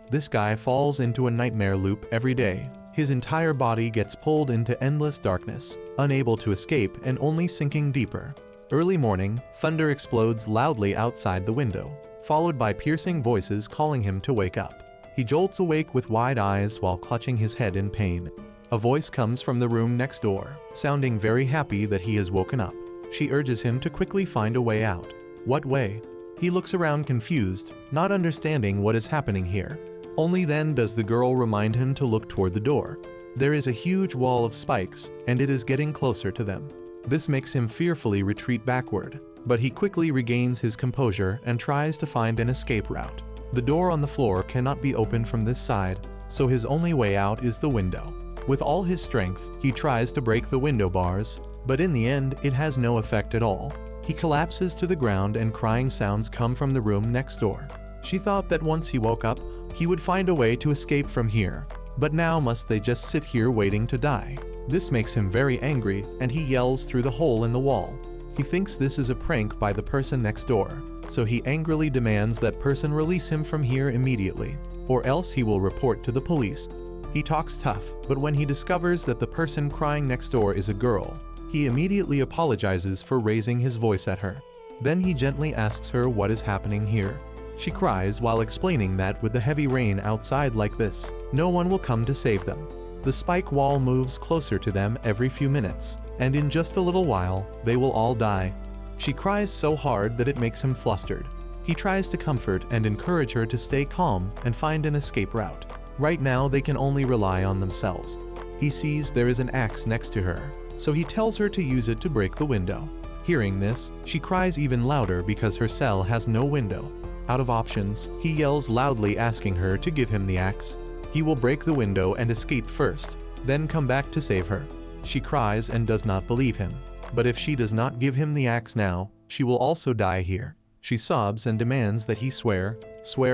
This guy falls into a nightmare loop every day. His entire body gets pulled into endless darkness, unable to escape and only sinking deeper. Early morning, thunder explodes loudly outside the window, followed by piercing voices calling him to wake up. He jolts awake with wide eyes while clutching his head in pain. A voice comes from the room next door, sounding very happy that he has woken up. She urges him to quickly find a way out. What way? He looks around confused, not understanding what is happening here. Only then does the girl remind him to look toward the door. There is a huge wall of spikes, and it is getting closer to them. This makes him fearfully retreat backward, but he quickly regains his composure and tries to find an escape route. The door on the floor cannot be opened from this side, so his only way out is the window. With all his strength, he tries to break the window bars, but in the end, it has no effect at all. He collapses to the ground and crying sounds come from the room next door. She thought that once he woke up, he would find a way to escape from here, but now must they just sit here waiting to die? This makes him very angry, and he yells through the hole in the wall. He thinks this is a prank by the person next door, so he angrily demands that person release him from here immediately, or else he will report to the police. He talks tough, but when he discovers that the person crying next door is a girl, he immediately apologizes for raising his voice at her. Then he gently asks her what is happening here. She cries while explaining that with the heavy rain outside like this, no one will come to save them. The spike wall moves closer to them every few minutes, and in just a little while, they will all die. She cries so hard that it makes him flustered. He tries to comfort and encourage her to stay calm and find an escape route. Right now, they can only rely on themselves. He sees there is an axe next to her, so he tells her to use it to break the window. Hearing this, she cries even louder because her cell has no window. Out of options, he yells loudly asking her to give him the axe. He will break the window and escape first, then come back to save her. She cries and does not believe him. But if she does not give him the axe now, she will also die here. She sobs and demands that he swear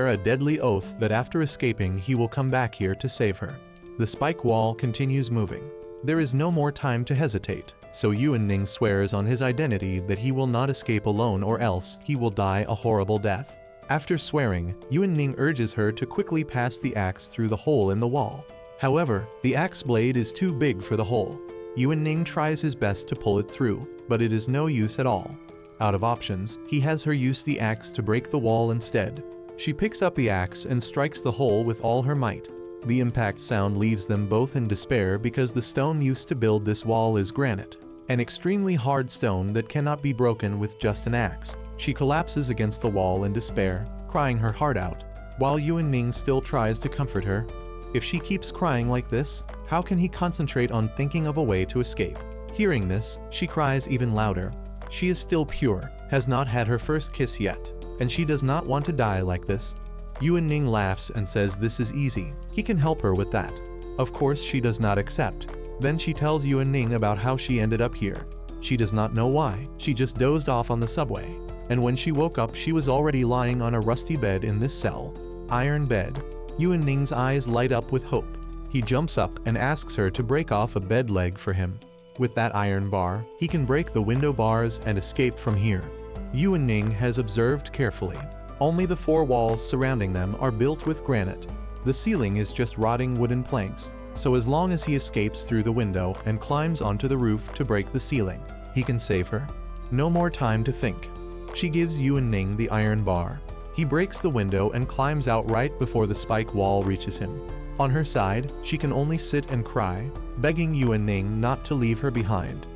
a deadly oath that after escaping he will come back here to save her. The spike wall continues moving. There is no more time to hesitate, so Yuan Ning swears on his identity that he will not escape alone or else he will die a horrible death. After swearing, Yuan Ning urges her to quickly pass the axe through the hole in the wall. However, the axe blade is too big for the hole. Yuan Ning tries his best to pull it through, but it is no use at all. Out of options, he has her use the axe to break the wall instead. She picks up the axe and strikes the hole with all her might. The impact sound leaves them both in despair because the stone used to build this wall is granite, an extremely hard stone that cannot be broken with just an axe. She collapses against the wall in despair, crying her heart out, while Yuan Ning still tries to comfort her. If she keeps crying like this, how can he concentrate on thinking of a way to escape? Hearing this, she cries even louder. She is still pure, has not had her first kiss yet, and she does not want to die like this. Yuan Ning laughs and says this is easy, he can help her with that. Of course she does not accept. Then she tells Yuan Ning about how she ended up here. She does not know why, she just dozed off on the subway. And when she woke up she was already lying on a rusty bed in this cell. Iron bed. Yuan Ning's eyes light up with hope. He jumps up and asks her to break off a bed leg for him. With that iron bar, he can break the window bars and escape from here. Yuan Ning has observed carefully. Only the four walls surrounding them are built with granite. The ceiling is just rotting wooden planks, so as long as he escapes through the window and climbs onto the roof to break the ceiling, he can save her. No more time to think. She gives Yuan Ning the iron bar. He breaks the window and climbs out right before the spike wall reaches him. On her side, she can only sit and cry, begging Yuan Ning not to leave her behind.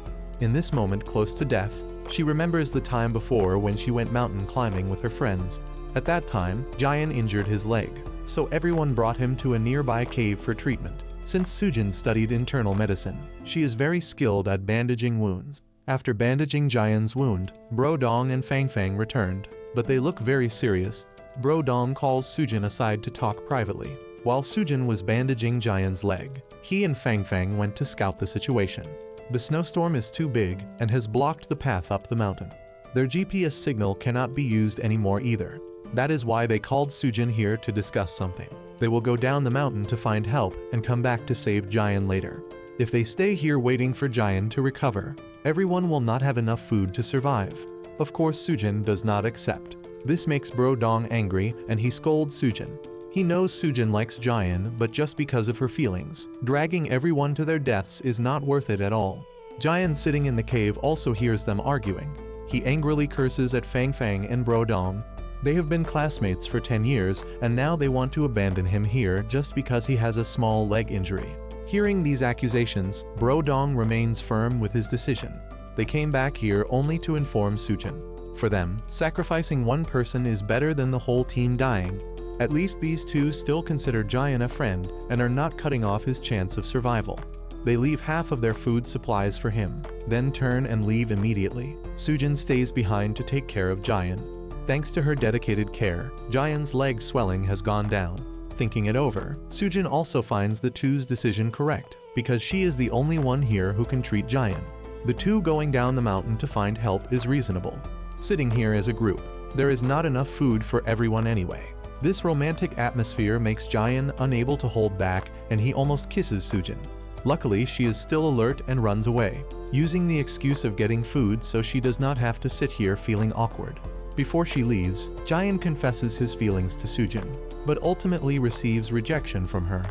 In this moment close to death, she remembers the time before when she went mountain climbing with her friends. At that time, Jian injured his leg, so everyone brought him to a nearby cave for treatment. Since Sujin studied internal medicine, she is very skilled at bandaging wounds. After bandaging Jian's wound, Bro Dong and Fang Fang returned, but they look very serious. Bro Dong calls Sujin aside to talk privately. While Sujin was bandaging Jian's leg, he and Fang Fang went to scout the situation. The snowstorm is too big and has blocked the path up the mountain. Their GPS signal cannot be used anymore either. That is why they called Sujin here to discuss something. They will go down the mountain to find help and come back to save Jian later. If they stay here waiting for Jian to recover, everyone will not have enough food to survive. Of course Sujin does not accept. This makes Bro Dong angry and he scolds Sujin. He knows Sujin likes Jayan, but just because of her feelings, dragging everyone to their deaths is not worth it at all. Jayan sitting in the cave also hears them arguing. He angrily curses at Fang Fang and Bro Dong. They have been classmates for 10 years, and now they want to abandon him here just because he has a small leg injury. Hearing these accusations, Bro Dong remains firm with his decision. They came back here only to inform Sujin. For them, sacrificing one person is better than the whole team dying. At least these two still consider Jayan a friend and are not cutting off his chance of survival. They leave half of their food supplies for him, then turn and leave immediately. Sujin stays behind to take care of Jayan. Thanks to her dedicated care, Jayan's leg swelling has gone down. Thinking it over, Sujin also finds the two's decision correct, because she is the only one here who can treat Jayan. The two going down the mountain to find help is reasonable. Sitting here as a group, there is not enough food for everyone anyway. This romantic atmosphere makes Jayan unable to hold back, and he almost kisses Sujin. Luckily, she is still alert and runs away, using the excuse of getting food so she does not have to sit here feeling awkward. Before she leaves, Jayan confesses his feelings to Sujin, but ultimately receives rejection from her.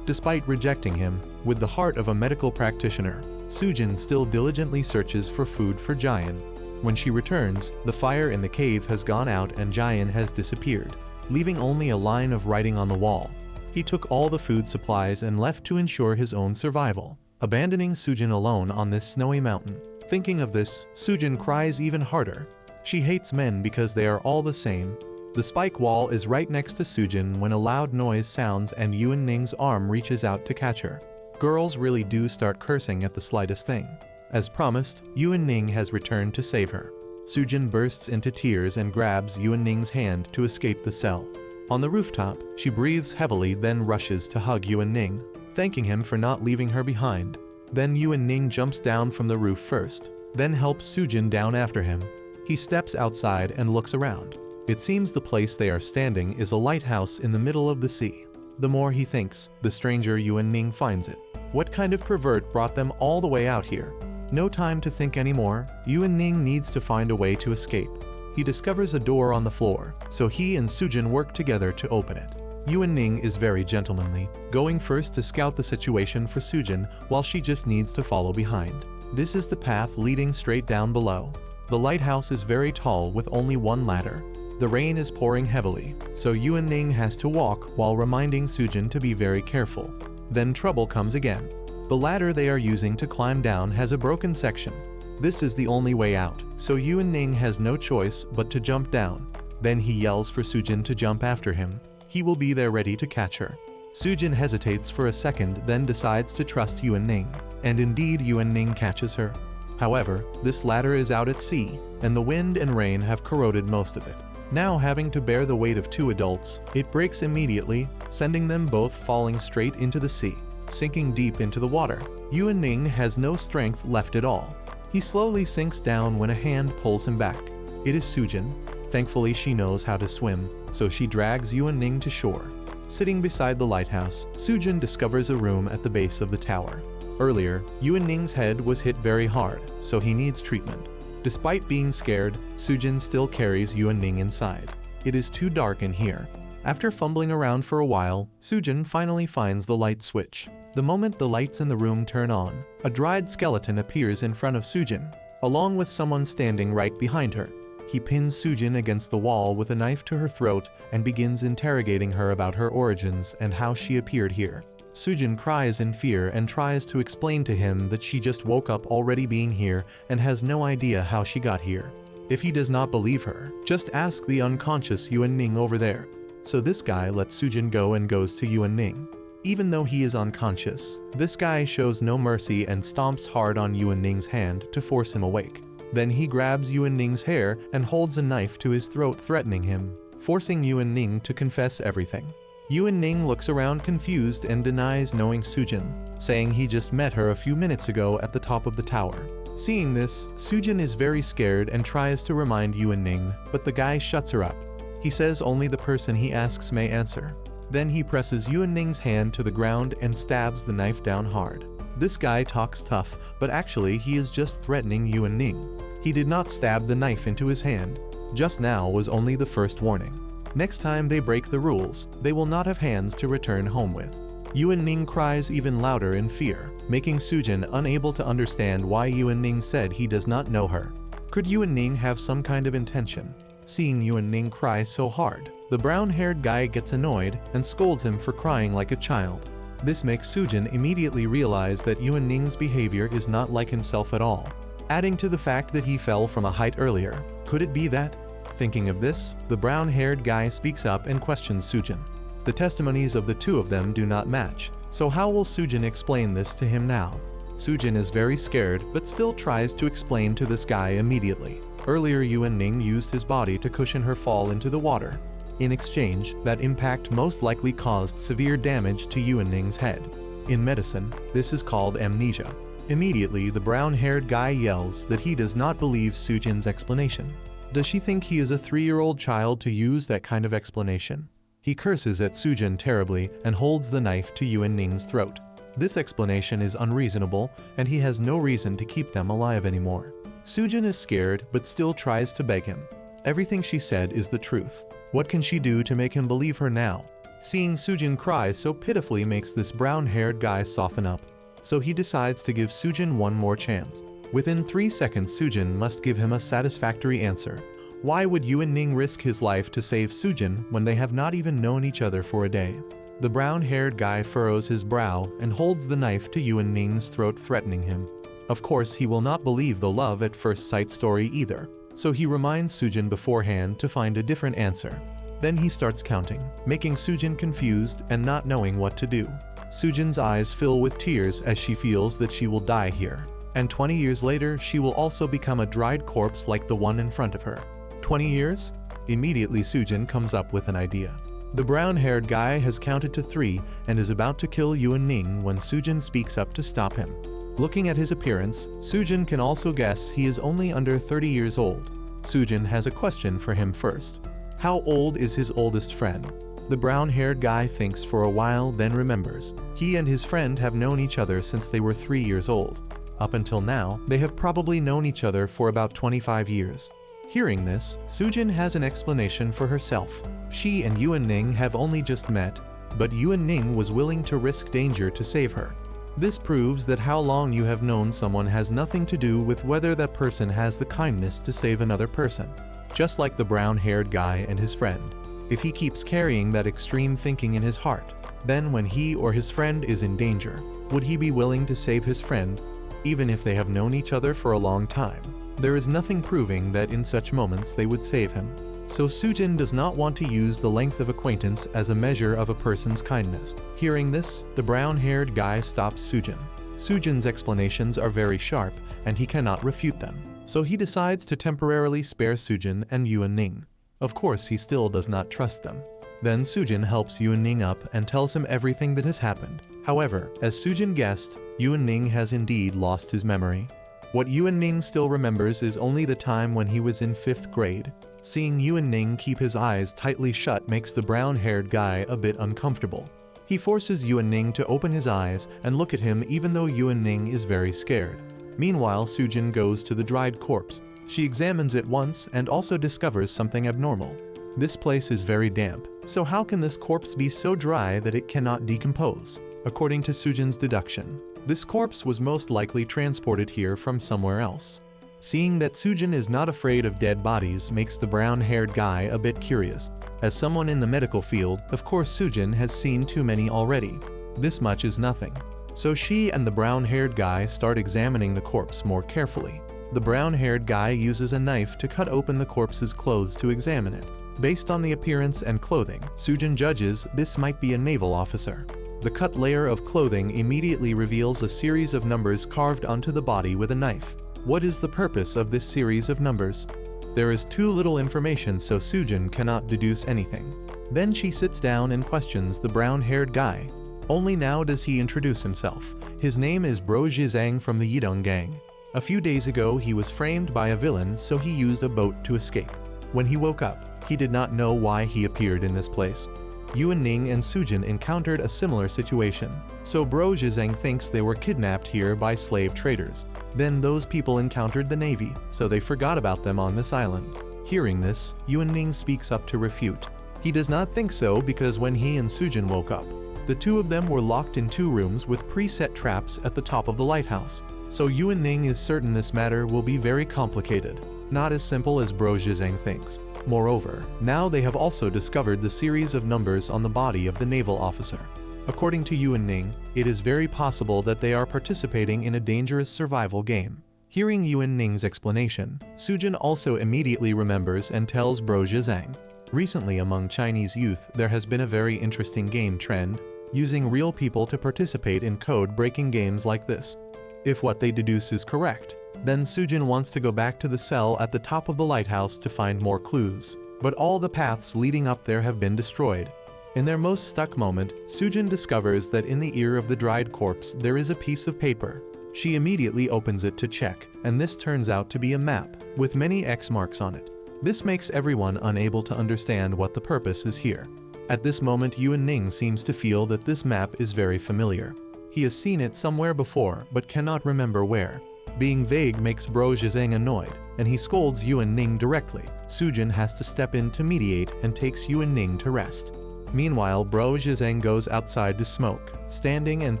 Despite rejecting him, with the heart of a medical practitioner, Sujin still diligently searches for food for Jayan. When she returns, the fire in the cave has gone out and Jayan has disappeared, leaving only a line of writing on the wall. He took all the food supplies and left to ensure his own survival, abandoning Sujin alone on this snowy mountain. Thinking of this, Sujin cries even harder. She hates men because they are all the same. The spike wall is right next to Sujin when a loud noise sounds and Yuan Ning's arm reaches out to catch her. Girls really do start cursing at the slightest thing. As promised, Yuan Ning has returned to save her. Sujin bursts into tears and grabs Yuan Ning's hand to escape the cell. On the rooftop, she breathes heavily then rushes to hug Yuan Ning, thanking him for not leaving her behind. Then Yuan Ning jumps down from the roof first, then helps Sujin down after him. He steps outside and looks around. It seems the place they are standing is a lighthouse in the middle of the sea. The more he thinks, the stranger Yuan Ning finds it. What kind of pervert brought them all the way out here? No time to think anymore, Yuan Ning needs to find a way to escape. He discovers a door on the floor, so he and Sujin work together to open it. Yuan Ning is very gentlemanly, going first to scout the situation for Sujin while she just needs to follow behind. This is the path leading straight down below. The lighthouse is very tall with only one ladder. The rain is pouring heavily, so Yuan Ning has to walk while reminding Sujin to be very careful. Then trouble comes again. The ladder they are using to climb down has a broken section. This is the only way out, so Yuan Ning has no choice but to jump down. Then he yells for Sujin to jump after him. He will be there ready to catch her. Sujin hesitates for a second then decides to trust Yuan Ning, and indeed Yuan Ning catches her. However, this ladder is out at sea, and the wind and rain have corroded most of it. Now having to bear the weight of two adults, it breaks immediately, sending them both falling straight into the sea. Sinking deep into the water, Yuan Ning has no strength left at all. He slowly sinks down when a hand pulls him back. It is Sujin. Thankfully she knows how to swim, so she drags Yuan Ning to shore. Sitting beside the lighthouse, Sujin discovers a room at the base of the tower. Earlier, Yuan Ning's head was hit very hard, so he needs treatment. Despite being scared, Sujin still carries Yuan Ning inside. It is too dark in here. After fumbling around for a while, Sujin finally finds the light switch. The moment the lights in the room turn on, a dried skeleton appears in front of Sujin, along with someone standing right behind her. He pins Sujin against the wall with a knife to her throat and begins interrogating her about her origins and how she appeared here. Sujin cries in fear and tries to explain to him that she just woke up already being here and has no idea how she got here. If he does not believe her, just ask the unconscious Yuan Ning over there. So this guy lets Sujin go and goes to Yuan Ning. Even though he is unconscious, this guy shows no mercy and stomps hard on Yuan Ning's hand to force him awake. Then he grabs Yuan Ning's hair and holds a knife to his throat, threatening him, forcing Yuan Ning to confess everything. Yuan Ning looks around confused and denies knowing Sujin, saying he just met her a few minutes ago at the top of the tower. Seeing this, Sujin is very scared and tries to remind Yuan Ning, but the guy shuts her up. He says only the person he asks may answer. Then he presses Yuan Ning's hand to the ground and stabs the knife down hard. This guy talks tough, but actually he is just threatening Yuan Ning. He did not stab the knife into his hand. Just now was only the first warning. Next time they break the rules, they will not have hands to return home with. Yuan-ning cries even louder in fear, making Sujin unable to understand why Yuan-ning said he does not know her. Could Yuan-ning have some kind of intention? Seeing Yuan-ning cry so hard, the brown-haired guy gets annoyed and scolds him for crying like a child. This makes Sujin immediately realize that Yuan-ning's behavior is not like himself at all. Adding to the fact that he fell from a height earlier, could it be that? Thinking of this, the brown-haired guy speaks up and questions Sujin. The testimonies of the two of them do not match, so how will Sujin explain this to him now? Sujin is very scared but still tries to explain to this guy immediately. Earlier Yuan-ning used his body to cushion her fall into the water. In exchange, that impact most likely caused severe damage to Yuan-ning's head. In medicine, this is called amnesia. Immediately, the brown-haired guy yells that he does not believe Sujin's explanation. Does she think he is a 3-year-old child to use that kind of explanation? He curses at Sujin terribly and holds the knife to Yuan-ning's throat. This explanation is unreasonable, and he has no reason to keep them alive anymore. Sujin is scared but still tries to beg him. Everything she said is the truth. What can she do to make him believe her now? Seeing Sujin cry so pitifully makes this brown-haired guy soften up. So he decides to give Sujin one more chance. Within 3 seconds Sujin must give him a satisfactory answer. Why would Yuan-ning risk his life to save Sujin when they have not even known each other for a day? The brown-haired guy furrows his brow and holds the knife to Yuan-ning's throat, threatening him. Of course, he will not believe the love at first sight story either, so he reminds Sujin beforehand to find a different answer. Then he starts counting, making Sujin confused and not knowing what to do. Sujin's eyes fill with tears as she feels that she will die here, and 20 years later she will also become a dried corpse like the one in front of her. 20 years? Immediately Sujin comes up with an idea. The brown-haired guy has counted to 3 and is about to kill Yuan-ning when Sujin speaks up to stop him. Looking at his appearance, Sujin can also guess he is only under 30 years old. Sujin has a question for him first. How old is his oldest friend? The brown-haired guy thinks for a while, then remembers. He and his friend have known each other since they were 3 years old. Up until now, they have probably known each other for about 25 years. Hearing this, Sujin has an explanation for herself. She and Yuan-ning have only just met, but Yuan-ning was willing to risk danger to save her. This proves that how long you have known someone has nothing to do with whether that person has the kindness to save another person. Just like the brown-haired guy and his friend. If he keeps carrying that extreme thinking in his heart, then when he or his friend is in danger, would he be willing to save his friend, even if they have known each other for a long time? There is nothing proving that in such moments they would save him. So Sujin does not want to use the length of acquaintance as a measure of a person's kindness. Hearing this, the brown-haired guy stops Sujin. Sujin's explanations are very sharp, and he cannot refute them. So he decides to temporarily spare Sujin and Yuan-ning. Of course, he still does not trust them. Then Sujin helps Yuan-ning up and tells him everything that has happened. However, as Sujin guessed, Yuan-ning has indeed lost his memory. What Yuan-ning still remembers is only the time when he was in 5th grade. Seeing Yuan-ning keep his eyes tightly shut makes the brown-haired guy a bit uncomfortable. He forces Yuan-ning to open his eyes and look at him even though Yuan-ning is very scared. Meanwhile, Sujin goes to the dried corpse. She examines it once and also discovers something abnormal. This place is very damp, so how can this corpse be so dry that it cannot decompose? According to Sujin's deduction, this corpse was most likely transported here from somewhere else. Seeing that Sujin is not afraid of dead bodies makes the brown-haired guy a bit curious. As someone in the medical field, of course Sujin has seen too many already. This much is nothing. So she and the brown-haired guy start examining the corpse more carefully. The brown-haired guy uses a knife to cut open the corpse's clothes to examine it. Based on the appearance and clothing, Sujin judges this might be a naval officer. The cut layer of clothing immediately reveals a series of numbers carved onto the body with a knife. What is the purpose of this series of numbers? There is too little information, so Sujin cannot deduce anything. Then she sits down and questions the brown-haired guy. Only now does he introduce himself. His name is Bro Zhizang from the Yidong gang. A few days ago he was framed by a villain, so he used a boat to escape. When he woke up, he did not know why he appeared in this place. Yuan-ning and Sujin encountered a similar situation, so Bro Zhizang thinks they were kidnapped here by slave traders. Then those people encountered the navy, so they forgot about them on this island. Hearing this, Yuan-ning speaks up to refute. He does not think so because when he and Sujin woke up, the two of them were locked in 2 rooms with preset traps at the top of the lighthouse. So Yuan Ning is certain this matter will be very complicated, not as simple as Bro Zhizeng thinks. Moreover, now they have also discovered the series of numbers on the body of the naval officer. According to Yuan Ning, it is very possible that they are participating in a dangerous survival game. Hearing Yuan Ning's explanation, Sujin also immediately remembers and tells Bro Zhizeng. Recently among Chinese youth there has been a very interesting game trend, using real people to participate in code-breaking games like this. If what they deduce is correct, then Sujin wants to go back to the cell at the top of the lighthouse to find more clues. But all the paths leading up there have been destroyed. In their most stuck moment, Sujin discovers that in the ear of the dried corpse there is a piece of paper. She immediately opens it to check, and this turns out to be a map, with many X marks on it. This makes everyone unable to understand what the purpose is here. At this moment Yuan Ning seems to feel that this map is very familiar. He has seen it somewhere before but cannot remember where. Being vague makes Bro Zhizeng annoyed, and he scolds Yuan Ning directly. Sujin has to step in to mediate and takes Yuan Ning to rest. Meanwhile, Bro Zhizeng goes outside to smoke, standing and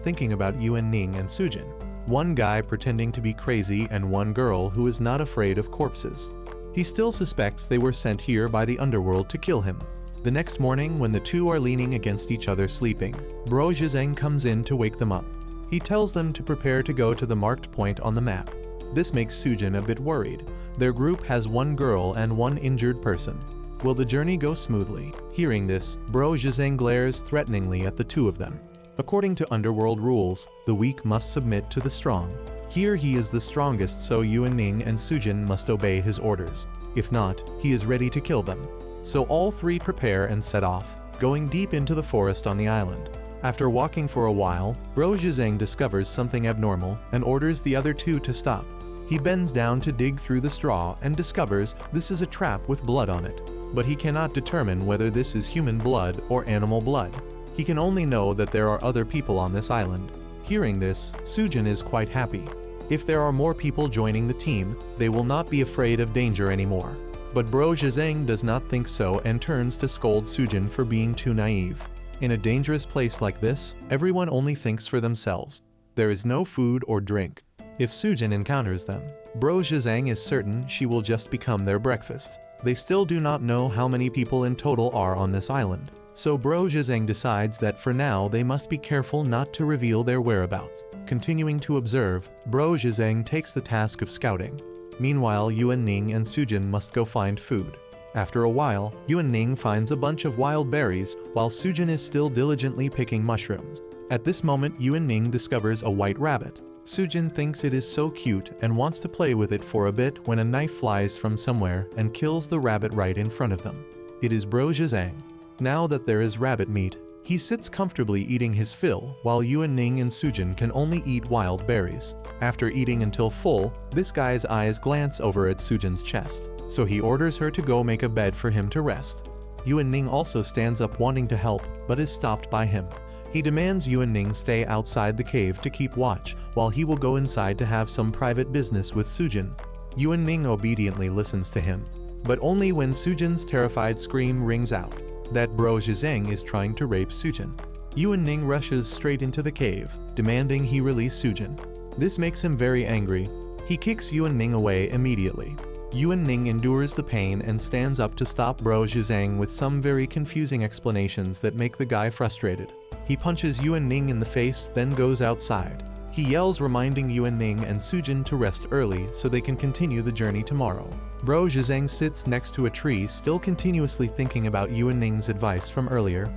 thinking about Yuan Ning and Sujin. One guy pretending to be crazy and one girl who is not afraid of corpses. He still suspects they were sent here by the underworld to kill him. The next morning, when the two are leaning against each other sleeping, Bro Zhizeng comes in to wake them up. He tells them to prepare to go to the marked point on the map. This makes Sujin a bit worried. Their group has 1 girl and 1 injured person. Will the journey go smoothly? Hearing this, Bro Zhizeng glares threateningly at the two of them. According to underworld rules, the weak must submit to the strong. Here he is the strongest, so Yuan Ning and Sujin must obey his orders. If not, he is ready to kill them. So all 3 prepare and set off, going deep into the forest on the island. After walking for a while, Bro Zhizeng discovers something abnormal and orders the other 2 to stop. He bends down to dig through the straw and discovers this is a trap with blood on it. But he cannot determine whether this is human blood or animal blood. He can only know that there are other people on this island. Hearing this, Sujin is quite happy. If there are more people joining the team, they will not be afraid of danger anymore. But Bro Zhizeng does not think so and turns to scold Sujin for being too naive. In a dangerous place like this, everyone only thinks for themselves. There is no food or drink. If Sujin encounters them, Bro Zhizeng is certain she will just become their breakfast. They still do not know how many people in total are on this island. So Bro Zhizeng decides that for now they must be careful not to reveal their whereabouts. Continuing to observe, Bro Zhizeng takes the task of scouting. Meanwhile, Yuan Ning and Sujin must go find food. After a while, Yuan Ning finds a bunch of wild berries, while Sujin is still diligently picking mushrooms. At this moment, Yuan Ning discovers a white rabbit. Sujin thinks it is so cute and wants to play with it for a bit when a knife flies from somewhere and kills the rabbit right in front of them. It is Bro Zhizeng. Now that there is rabbit meat, he sits comfortably eating his fill, while Yuan Ning and Sujin can only eat wild berries. After eating until full, this guy's eyes glance over at Sujin's chest, so he orders her to go make a bed for him to rest. Yuan Ning also stands up wanting to help, but is stopped by him. He demands Yuan Ning stay outside the cave to keep watch, while he will go inside to have some private business with Sujin. Yuan Ning obediently listens to him, but only when Sujin's terrified scream rings out that Bro Zhizeng is trying to rape Sujin. Yuan Ning rushes straight into the cave, demanding he release Sujin. This makes him very angry. He kicks Yuan Ning away immediately. Yuan Ning endures the pain and stands up to stop Bro Zhizeng with some very confusing explanations that make the guy frustrated. He punches Yuan Ning in the face, then goes outside. He yells, reminding Yuan Ning and Sujin to rest early so they can continue the journey tomorrow. Bro Zhizeng sits next to a tree, still continuously thinking about Yuan Ning's advice from earlier.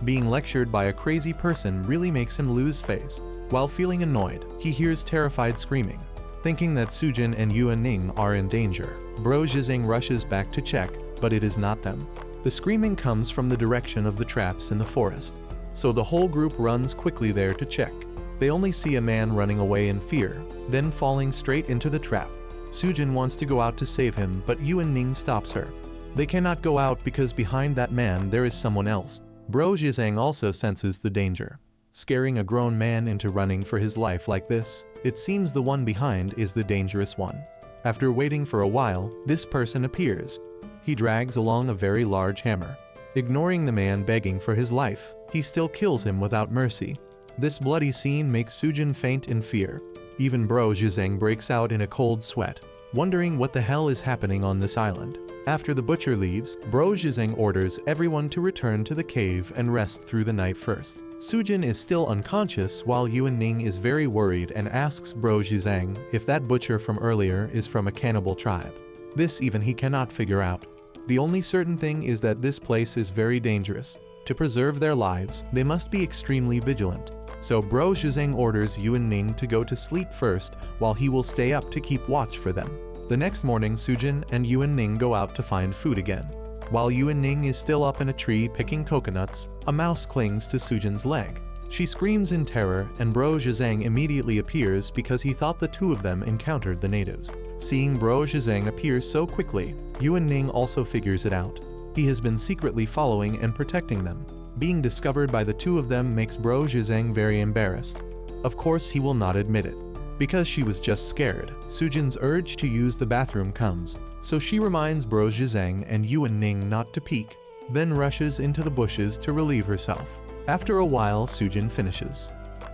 Being lectured by a crazy person really makes him lose face. While feeling annoyed, he hears terrified screaming. Thinking that Sujin and Yuan Ning are in danger, Bro Zhizeng rushes back to check, but it is not them. The screaming comes from the direction of the traps in the forest, so the whole group runs quickly there to check. They only see a man running away in fear, then falling straight into the trap. Sujin wants to go out to save him, but Yuan Ning stops her. They cannot go out because behind that man there is someone else. Bro Zhizeng also senses the danger. Scaring a grown man into running for his life like this, it seems the one behind is the dangerous one. After waiting for a while, this person appears. He drags along a very large hammer. Ignoring the man begging for his life, he still kills him without mercy. This bloody scene makes Sujin faint in fear. Even Bro Zhizeng breaks out in a cold sweat, wondering what the hell is happening on this island. After the butcher leaves, Bro Zhizeng orders everyone to return to the cave and rest through the night first. Sujin is still unconscious while Yuan Ning is very worried and asks Bro Zhizeng if that butcher from earlier is from a cannibal tribe. This even he cannot figure out. The only certain thing is that this place is very dangerous. To preserve their lives, they must be extremely vigilant. So Bro Zhizeng orders Yuan Ning to go to sleep first while he will stay up to keep watch for them. The next morning, Sujin and Yuan Ning go out to find food again. While Yuan Ning is still up in a tree picking coconuts, a mouse clings to Sujin's leg. She screams in terror and Bro Zhizeng immediately appears because he thought the two of them encountered the natives. Seeing Bro Zhizeng appear so quickly, Yuan Ning also figures it out. He has been secretly following and protecting them. Being discovered by the two of them makes Bro Zhizeng very embarrassed. Of course he will not admit it. Because she was just scared, Sujin's urge to use the bathroom comes, so she reminds Bro Zhizeng and Yuan Ning not to peek, then rushes into the bushes to relieve herself. After a while, Sujin finishes.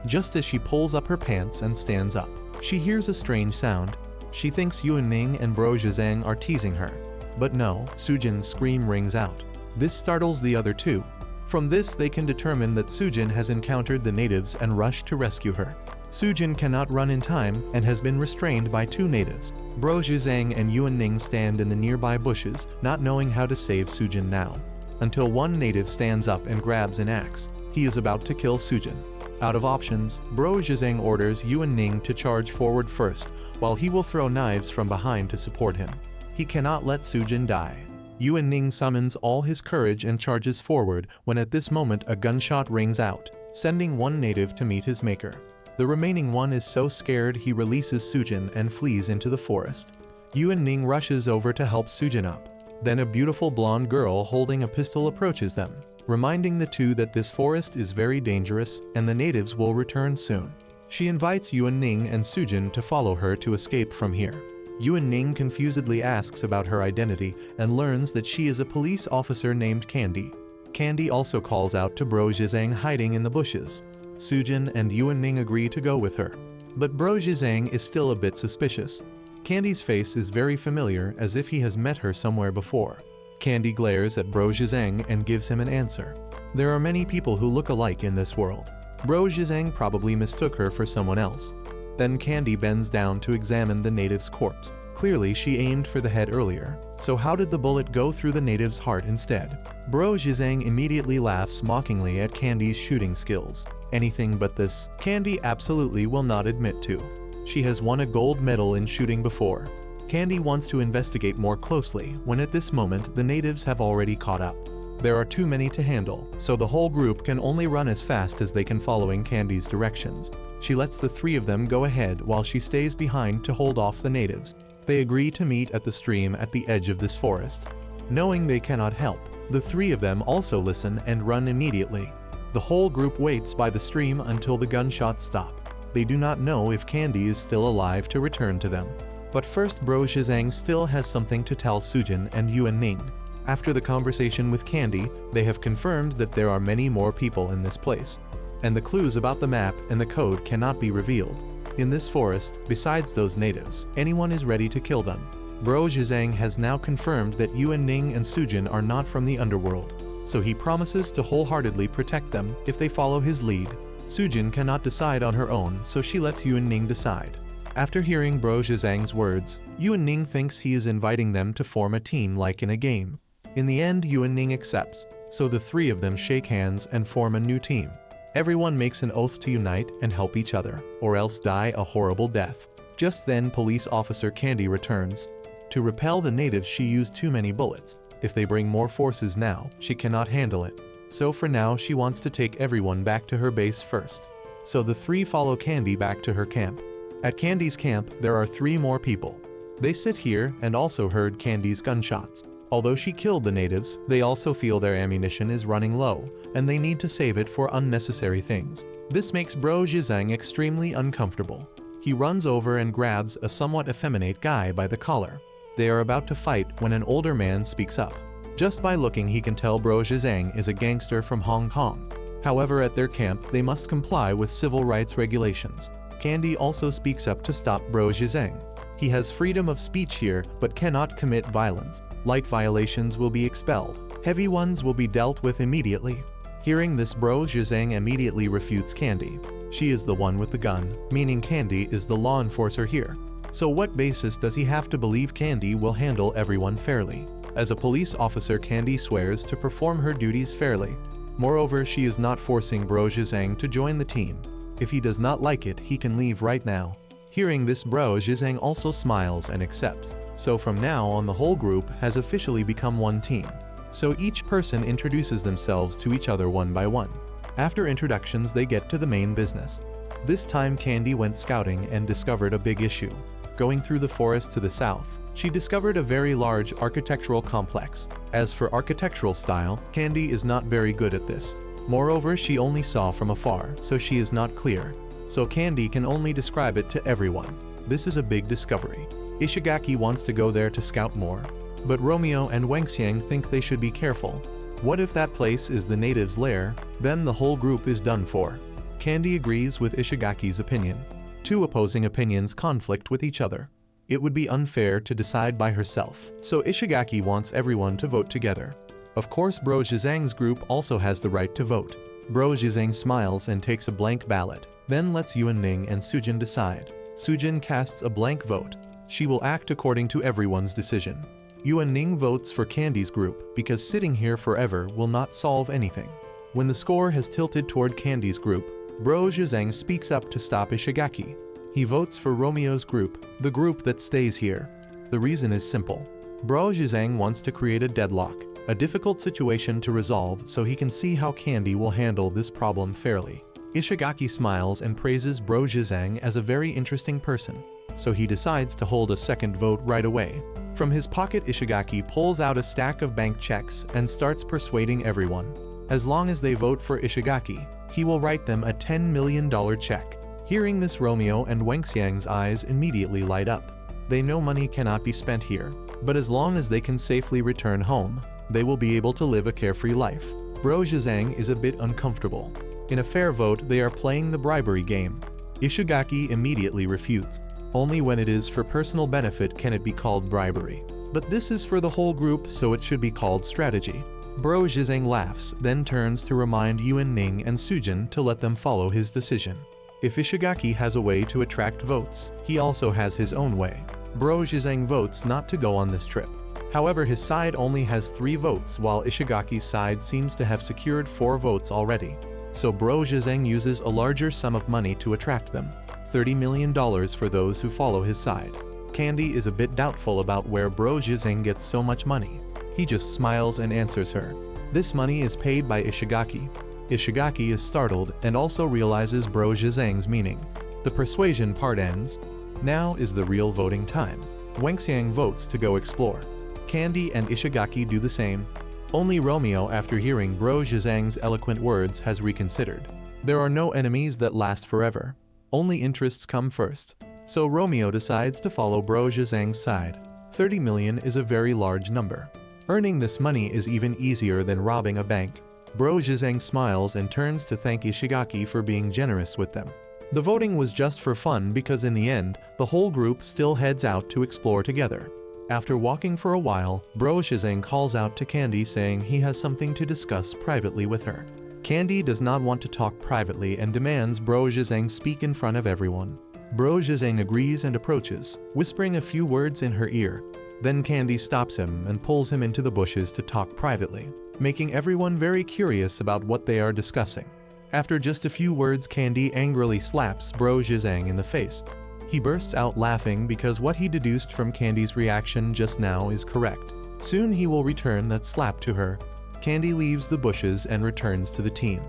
Just as she pulls up her pants and stands up, she hears a strange sound. She thinks Yuan Ning and Bro Zhizeng are teasing her. But no, Sujin's scream rings out. This startles the other two. From this they can determine that Sujin has encountered the natives and rushed to rescue her. Sujin cannot run in time and has been restrained by two natives. Bro Zhizeng and Yuan Ning stand in the nearby bushes, not knowing how to save Sujin now. Until one native stands up and grabs an axe. He is about to kill Sujin. Out of options, Bro Zhizeng orders Yuan Ning to charge forward first, while he will throw knives from behind to support him. He cannot let Sujin die. Yuan Ning summons all his courage and charges forward when at this moment a gunshot rings out, sending one native to meet his maker. The remaining one is so scared he releases Sujin and flees into the forest. Yuan Ning rushes over to help Sujin up. Then a beautiful blonde girl holding a pistol approaches them, reminding the two that this forest is very dangerous and the natives will return soon. She invites Yuan Ning and Sujin to follow her to escape from here. Yuan Ning confusedly asks about her identity and learns that she is a police officer named Candy. Candy also calls out to Bro Zhizeng hiding in the bushes. Sujin and Yuan Ning agree to go with her. But Bro Zhizeng is still a bit suspicious. Candy's face is very familiar, as if he has met her somewhere before. Candy glares at Bro Zhizeng and gives him an answer. There are many people who look alike in this world. Bro Zhizeng probably mistook her for someone else. Then Candy bends down to examine the native's corpse. Clearly she aimed for the head earlier, so how did the bullet go through the native's heart instead? Bro Zhizeng immediately laughs mockingly at Candy's shooting skills. Anything but this, Candy absolutely will not admit to. She has won a gold medal in shooting before. Candy wants to investigate more closely when at this moment the natives have already caught up. There are too many to handle, so the whole group can only run as fast as they can following Candy's directions. She lets the three of them go ahead while she stays behind to hold off the natives. They agree to meet at the stream at the edge of this forest. Knowing they cannot help, the three of them also listen and run immediately. The whole group waits by the stream until the gunshots stop. They do not know if Candy is still alive to return to them. But first Bro Zhizeng still has something to tell Sujin and Yuan Ning. After the conversation with Candy, they have confirmed that there are many more people in this place, and the clues about the map and the code cannot be revealed. In this forest, besides those natives, anyone is ready to kill them. Bro Zhizeng has now confirmed that Yuan Ning and Sujin are not from the underworld, so he promises to wholeheartedly protect them if they follow his lead. Sujin cannot decide on her own, so she lets Yuan Ning decide. After hearing Bro Zhizeng's words, Yuan Ning thinks he is inviting them to form a team like in a game. In the end, Yuan Ning accepts, so the three of them shake hands and form a new team. Everyone makes an oath to unite and help each other, or else die a horrible death. Just then, Police Officer Candy returns. To repel the natives, she used too many bullets. If they bring more forces now, she cannot handle it. So for now, she wants to take everyone back to her base first. So the three follow Candy back to her camp. At Candy's camp, there are three more people. They sit here and also heard Candy's gunshots. Although she killed the natives, they also feel their ammunition is running low, and they need to save it for unnecessary things. This makes Bro Zhizeng extremely uncomfortable. He runs over and grabs a somewhat effeminate guy by the collar. They are about to fight when an older man speaks up. Just by looking he can tell Bro Zhang is a gangster from Hong Kong. However, at their camp they must comply with civil rights regulations. Candy also speaks up to stop Bro Zhang. He has freedom of speech here but cannot commit violence. Light violations will be expelled. Heavy ones will be dealt with immediately. Hearing this, Bro Zhang immediately refutes Candy. She is the one with the gun, meaning Candy is the law enforcer here. So what basis does he have to believe Candy will handle everyone fairly? As a police officer, Candy swears to perform her duties fairly. Moreover, she is not forcing Bro Zhang to join the team. If he does not like it, he can leave right now. Hearing this, Bro Zhang also smiles and accepts. So from now on, the whole group has officially become one team. So each person introduces themselves to each other one by one. After introductions, they get to the main business. This time Candy went scouting and discovered a big issue. Going through the forest to the south, she discovered a very large architectural complex. As for architectural style, Candy is not very good at this. Moreover, she only saw from afar, so she is not clear. So Candy can only describe it to everyone. This is a big discovery. Ishigaki wants to go there to scout more. But Romeo and Wangxiang think they should be careful. What if that place is the natives' lair? Then the whole group is done for. Candy agrees with Ishigaki's opinion. Two opposing opinions conflict with each other. It would be unfair to decide by herself, so Ishigaki wants everyone to vote together. Of course, Bro Zhang's group also has the right to vote. Bro Zhang smiles and takes a blank ballot, then lets Yuan Ning and Sujin decide. Sujin casts a blank vote. She will act according to everyone's decision. Yuan Ning votes for Candy's group because sitting here forever will not solve anything. When the score has tilted toward Candy's group, Bro Zhang speaks up to stop Ishigaki. He votes for Romeo's group, the group that stays here. The reason is simple. Bro Zhang wants to create a deadlock, a difficult situation to resolve, so he can see how Candy will handle this problem fairly. Ishigaki smiles and praises Bro Zhang as a very interesting person, so he decides to hold a second vote right away. From his pocket, Ishigaki pulls out a stack of bank checks and starts persuading everyone. As long as they vote for Ishigaki, he will write them a $10 million check. Hearing this, Romeo and Wangxiang's eyes immediately light up. They know money cannot be spent here, but as long as they can safely return home, they will be able to live a carefree life. Bro Zhang is a bit uncomfortable. In a fair vote, they are playing the bribery game. Ishigaki immediately refutes. Only when it is for personal benefit can it be called bribery. But this is for the whole group, so it should be called strategy. Bro Zhang laughs, then turns to remind Yuan Ning and Sujin to let them follow his decision. If Ishigaki has a way to attract votes, he also has his own way. Bro Zhang votes not to go on this trip. However, his side only has 3 votes, while Ishigaki's side seems to have secured 4 votes already. So Bro Zhang uses a larger sum of money to attract them. $30 million for those who follow his side. Candy is a bit doubtful about where Bro Zhang gets so much money. He just smiles and answers her. This money is paid by Ishigaki. Ishigaki is startled and also realizes Bro Zhang's meaning. The persuasion part ends. Now is the real voting time. Wangxiang votes to go explore. Candy and Ishigaki do the same. Only Romeo, after hearing Bro Zhang's eloquent words, has reconsidered. There are no enemies that last forever. Only interests come first. So Romeo decides to follow Bro Zhang's side. 30 million is a very large number. Earning this money is even easier than robbing a bank. Bro Zhang smiles and turns to thank Ishigaki for being generous with them. The voting was just for fun because in the end, the whole group still heads out to explore together. After walking for a while, Bro Zhang calls out to Candy saying he has something to discuss privately with her. Candy does not want to talk privately and demands Bro Zhang speak in front of everyone. Bro Zhang agrees and approaches, whispering a few words in her ear. Then Candy stops him and pulls him into the bushes to talk privately, making everyone very curious about what they are discussing. After just a few words, Candy angrily slaps Bro Zhang in the face. He bursts out laughing because what he deduced from Candy's reaction just now is correct. Soon he will return that slap to her. Candy leaves the bushes and returns to the team.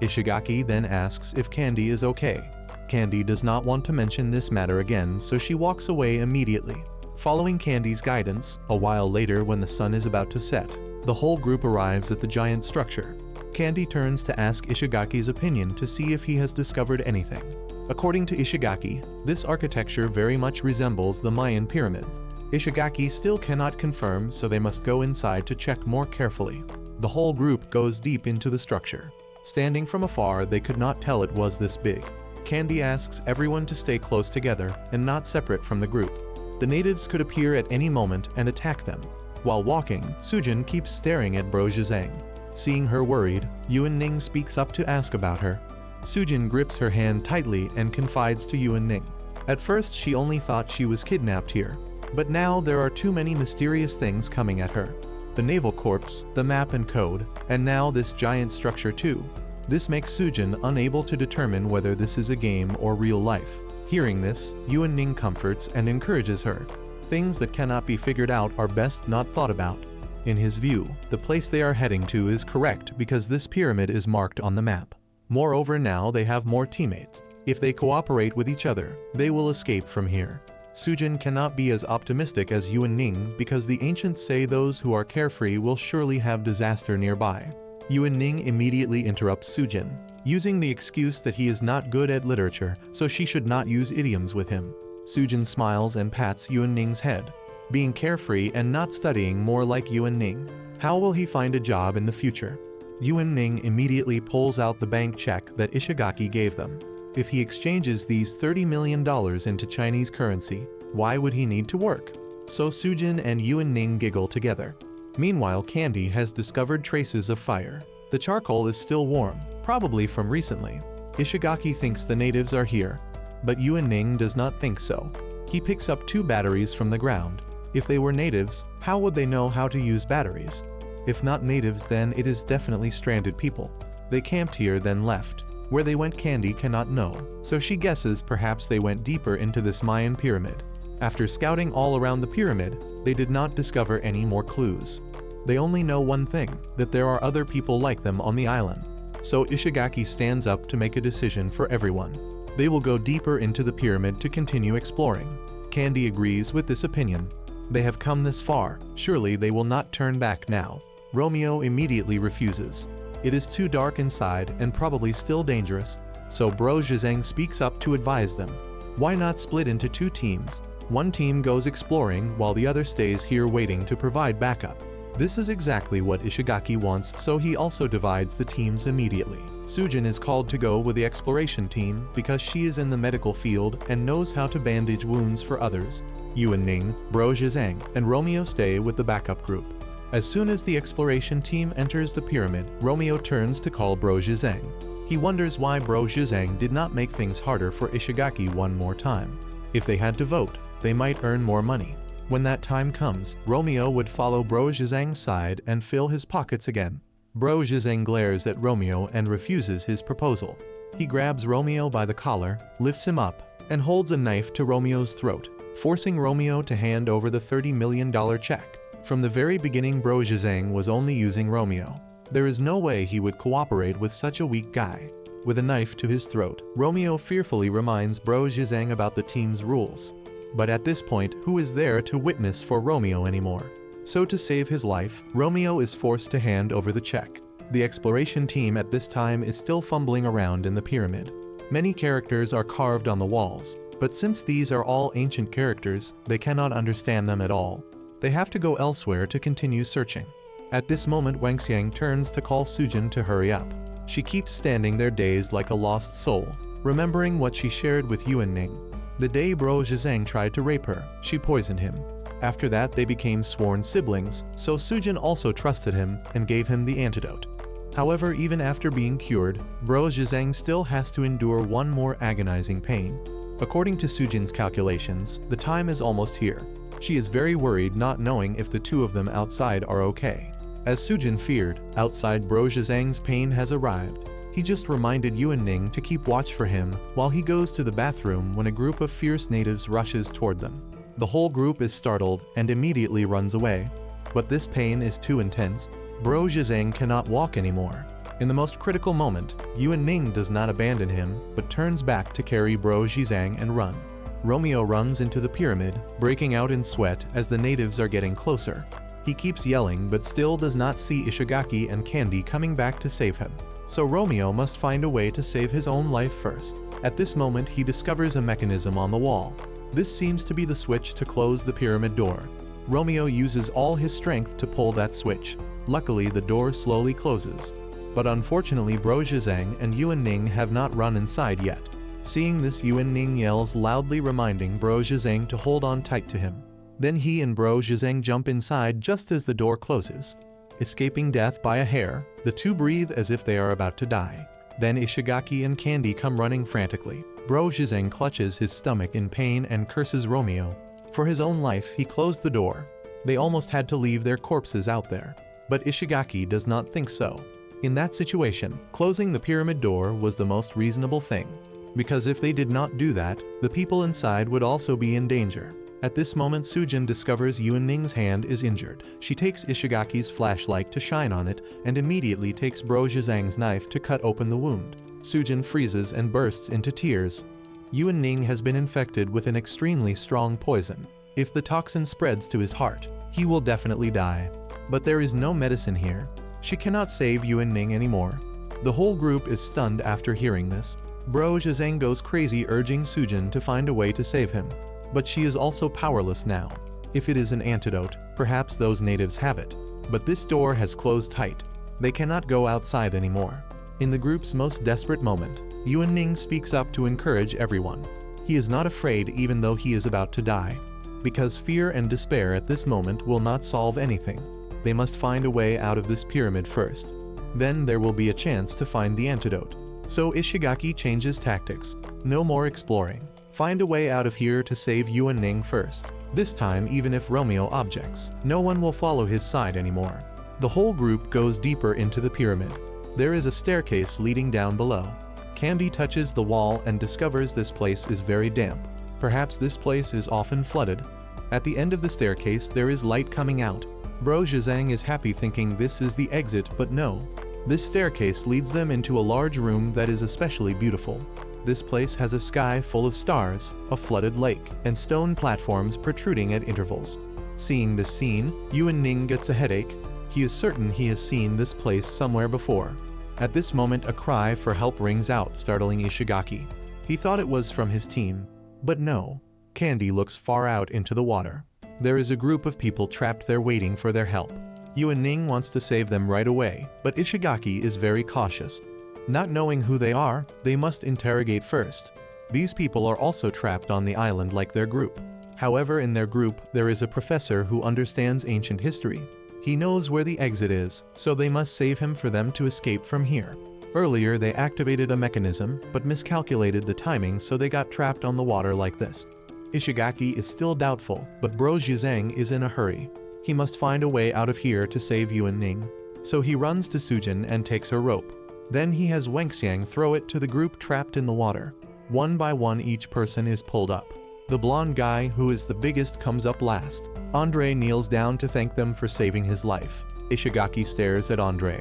Ishigaki then asks if Candy is okay. Candy does not want to mention this matter again, so she walks away immediately. Following Candy's guidance, a while later when the sun is about to set, the whole group arrives at the giant structure. Candy turns to ask Ishigaki's opinion to see if he has discovered anything. According to Ishigaki, this architecture very much resembles the Mayan pyramids. Ishigaki still cannot confirm, so they must go inside to check more carefully. The whole group goes deep into the structure. Standing from afar, they could not tell it was this big. Candy asks everyone to stay close together and not separate from the group. The natives could appear at any moment and attack them. While walking, Sujin keeps staring at Bro Zhang. Seeing her worried, Yuan Ning speaks up to ask about her. Sujin grips her hand tightly and confides to Yuan Ning. At first she only thought she was kidnapped here, but now there are too many mysterious things coming at her. The naval corpse, the map and code, and now this giant structure too. This makes Sujin unable to determine whether this is a game or real life. Hearing this, Yuan Ning comforts and encourages her. Things that cannot be figured out are best not thought about. In his view, the place they are heading to is correct because this pyramid is marked on the map. Moreover, now they have more teammates. If they cooperate with each other, they will escape from here. Sujin cannot be as optimistic as Yuan Ning because the ancients say those who are carefree will surely have disaster nearby. Yuan Ning immediately interrupts Sujin, using the excuse that he is not good at literature, so she should not use idioms with him. Sujin smiles and pats Yuan Ning's head. Being carefree and not studying more like Yuan Ning. How will he find a job in the future? Yuan Ning immediately pulls out the bank check that Ishigaki gave them. If he exchanges these $30 million into Chinese currency, why would he need to work? So Sujin and Yuan Ning giggle together. Meanwhile, Candy has discovered traces of fire. The charcoal is still warm, probably from recently. Ishigaki thinks the natives are here, but Yuan Ning does not think so. He picks up 2 batteries from the ground. If they were natives, how would they know how to use batteries? If not natives, then it is definitely stranded people. They camped here then left. Where they went Candy cannot know, so she guesses perhaps they went deeper into this Mayan pyramid. After scouting all around the pyramid, they did not discover any more clues. They only know one thing, that there are other people like them on the island. So Ishigaki stands up to make a decision for everyone. They will go deeper into the pyramid to continue exploring. Candy agrees with this opinion. They have come this far, surely they will not turn back now. Romeo immediately refuses. It is too dark inside and probably still dangerous, so Bro Zhang speaks up to advise them. Why not split into 2 teams? One team goes exploring while the other stays here waiting to provide backup. This is exactly what Ishigaki wants, so he also divides the teams immediately. Sujin is called to go with the exploration team because she is in the medical field and knows how to bandage wounds for others. Yuan Ning, Bro Zhang, and Romeo stay with the backup group. As soon as the exploration team enters the pyramid, Romeo turns to call Bro Zhang. He wonders why Bro Zhang did not make things harder for Ishigaki one more time. If they had to vote, they might earn more money. When that time comes, Romeo would follow Bro Zhang's side and fill his pockets again. Bro Zhang glares at Romeo and refuses his proposal. He grabs Romeo by the collar, lifts him up, and holds a knife to Romeo's throat, forcing Romeo to hand over the $30 million check. From the very beginning, Bro Zhang was only using Romeo. There is no way he would cooperate with such a weak guy. With a knife to his throat, Romeo fearfully reminds Bro Zhang about the team's rules. But at this point, who is there to witness for Romeo anymore? So to save his life, Romeo is forced to hand over the check. The exploration team at this time is still fumbling around in the pyramid. Many characters are carved on the walls, but since these are all ancient characters, they cannot understand them at all. They have to go elsewhere to continue searching. At this moment, Wangxiang turns to call Sujin to hurry up. She keeps standing there dazed like a lost soul, remembering what she shared with Yuan Ning. The day Bro Zhang tried to rape her, she poisoned him. After that, they became sworn siblings, so Sujin also trusted him and gave him the antidote. However, even after being cured, Bro Zhang still has to endure one more agonizing pain. According to Sujin's calculations, the time is almost here. She is very worried, not knowing if the 2 of them outside are okay. As Sujin feared, outside Bro Zhang's pain has arrived. He just reminded Yuan Ning to keep watch for him while he goes to the bathroom when a group of fierce natives rushes toward them. The whole group is startled and immediately runs away. But this pain is too intense. Bro Zhang cannot walk anymore. In the most critical moment, Yuan Ning does not abandon him, but turns back to carry Bro Zhang and run. Romeo runs into the pyramid, breaking out in sweat as the natives are getting closer. He keeps yelling but still does not see Ishigaki and Candy coming back to save him. So Romeo must find a way to save his own life first. At this moment, he discovers a mechanism on the wall. This seems to be the switch to close the pyramid door. Romeo uses all his strength to pull that switch. Luckily, the door slowly closes. But unfortunately, Bro Zhang and Yuan Ning have not run inside yet. Seeing this, Yuan Ning yells loudly, reminding Bro Zhang to hold on tight to him. Then he and Bro Zhang jump inside just as the door closes. Escaping death by a hair, the two breathe as if they are about to die. Then Ishigaki and Candy come running frantically. Bro Zhang clutches his stomach in pain and curses Romeo. For his own life, he closed the door. They almost had to leave their corpses out there. But Ishigaki does not think so. In that situation, closing the pyramid door was the most reasonable thing. Because if they did not do that, the people inside would also be in danger. At this moment, Sujin discovers Yuan Ning's hand is injured. She takes Ishigaki's flashlight to shine on it and immediately takes Bro Zhang's knife to cut open the wound. Sujin freezes and bursts into tears. Yuan Ning has been infected with an extremely strong poison. If the toxin spreads to his heart, he will definitely die. But there is no medicine here. She cannot save Yuan Ning anymore. The whole group is stunned after hearing this. Bro Zhang goes crazy, urging Sujin to find a way to save him. But she is also powerless now. If it is an antidote, perhaps those natives have it. But this door has closed tight. They cannot go outside anymore. In the group's most desperate moment, Yuan Ning speaks up to encourage everyone. He is not afraid even though he is about to die. Because fear and despair at this moment will not solve anything. They must find a way out of this pyramid first. Then there will be a chance to find the antidote. So Ishigaki changes tactics. No more exploring. Find a way out of here to save Yuan Ning first. This time, even if Romeo objects, no one will follow his side anymore. The whole group goes deeper into the pyramid. There is a staircase leading down below. Candy touches the wall and discovers this place is very damp. Perhaps this place is often flooded. At the end of the staircase, there is light coming out. Bro Zhang is happy, thinking this is the exit, but no. This staircase leads them into a large room that is especially beautiful. This place has a sky full of stars, a flooded lake, and stone platforms protruding at intervals. Seeing this scene, Yuan Ning gets a headache. He is certain he has seen this place somewhere before. At this moment, a cry for help rings out, startling Ishigaki. He thought it was from his team. But no. Candy looks far out into the water. There is a group of people trapped there waiting for their help. Yuan Ning wants to save them right away, but Ishigaki is very cautious. Not knowing who they are, they must interrogate first. These people are also trapped on the island like their group. However, in their group, there is a professor who understands ancient history. He knows where the exit is, so they must save him for them to escape from here. Earlier, they activated a mechanism, but miscalculated the timing, so they got trapped on the water like this. Ishigaki is still doubtful, but Bro Zhang is in a hurry. He must find a way out of here to save Yuan Ning. So he runs to Sujin and takes her rope. Then he has Wangxiang throw it to the group trapped in the water. One by one, each person is pulled up. The blonde guy, who is the biggest, comes up last. Andre kneels down to thank them for saving his life. Ishigaki stares at Andre.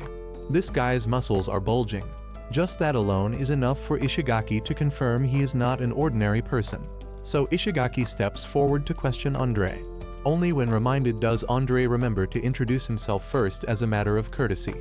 This guy's muscles are bulging. Just that alone is enough for Ishigaki to confirm he is not an ordinary person. So Ishigaki steps forward to question Andre. Only when reminded does Andre remember to introduce himself first as a matter of courtesy.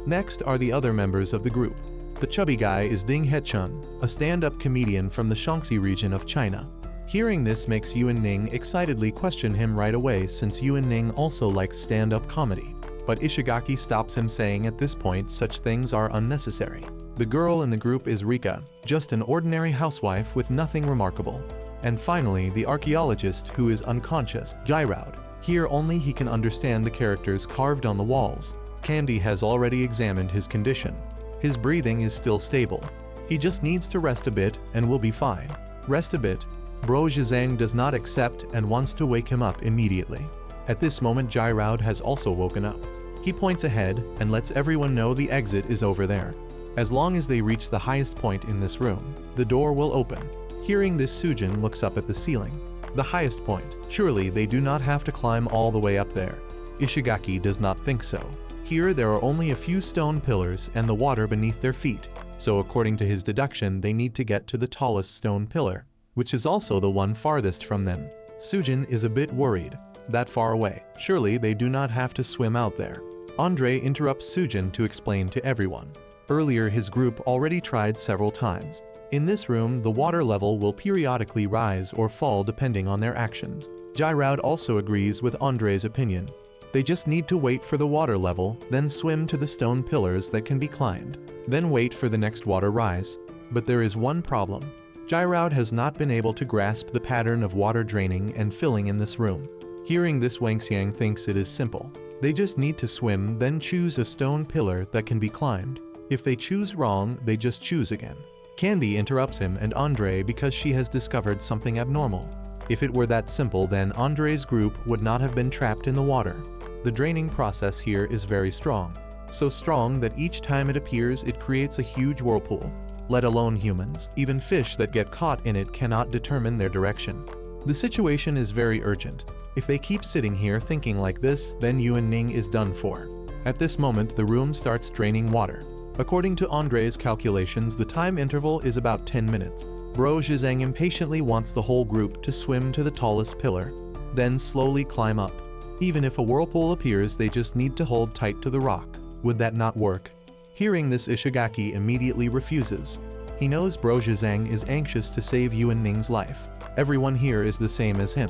Next are the other members of the group. The chubby guy is Ding Hechun, a stand-up comedian from the Shaanxi region of China. Hearing this makes Yuan Ning excitedly question him right away, since Yuan Ning also likes stand-up comedy. But Ishigaki stops him, saying at this point such things are unnecessary. The girl in the group is Rika, just an ordinary housewife with nothing remarkable. And finally, the archaeologist, who is unconscious, Jairaud. Here only he can understand the characters carved on the walls. Candy has already examined his condition. His breathing is still stable. He just needs to rest a bit and will be fine. Rest a bit. Bro Zhang does not accept and wants to wake him up immediately. At this moment, Jairaud has also woken up. He points ahead and lets everyone know the exit is over there. As long as they reach the highest point in this room, the door will open. Hearing this, Sujin looks up at the ceiling. The highest point. Surely they do not have to climb all the way up there. Ishigaki does not think so. Here there are only a few stone pillars and the water beneath their feet, so according to his deduction they need to get to the tallest stone pillar, which is also the one farthest from them. Sujin is a bit worried. That far away. Surely they do not have to swim out there. Andre interrupts Sujin to explain to everyone. Earlier his group already tried several times. In this room, the water level will periodically rise or fall depending on their actions. Jairaud also agrees with Andre's opinion. They just need to wait for the water level, then swim to the stone pillars that can be climbed, then wait for the next water rise. But there is one problem. Jairaud has not been able to grasp the pattern of water draining and filling in this room. Hearing this, Wangxiang thinks it is simple. They just need to swim, then choose a stone pillar that can be climbed. If they choose wrong, they just choose again. Candy interrupts him and Andre because she has discovered something abnormal. If it were that simple, then Andre's group would not have been trapped in the water. The draining process here is very strong. So strong that each time it appears, it creates a huge whirlpool. Let alone humans, even fish that get caught in it cannot determine their direction. The situation is very urgent. If they keep sitting here thinking like this, then Yuan Ning is done for. At this moment, the room starts draining water. According to Andre's calculations, the time interval is about 10 minutes. Bro Zhizeng impatiently wants the whole group to swim to the tallest pillar, then slowly climb up. Even if a whirlpool appears, they just need to hold tight to the rock. Would that not work? Hearing this, Ishigaki immediately refuses. He knows Bro Zhizeng is anxious to save Yuan Ning's life. Everyone here is the same as him.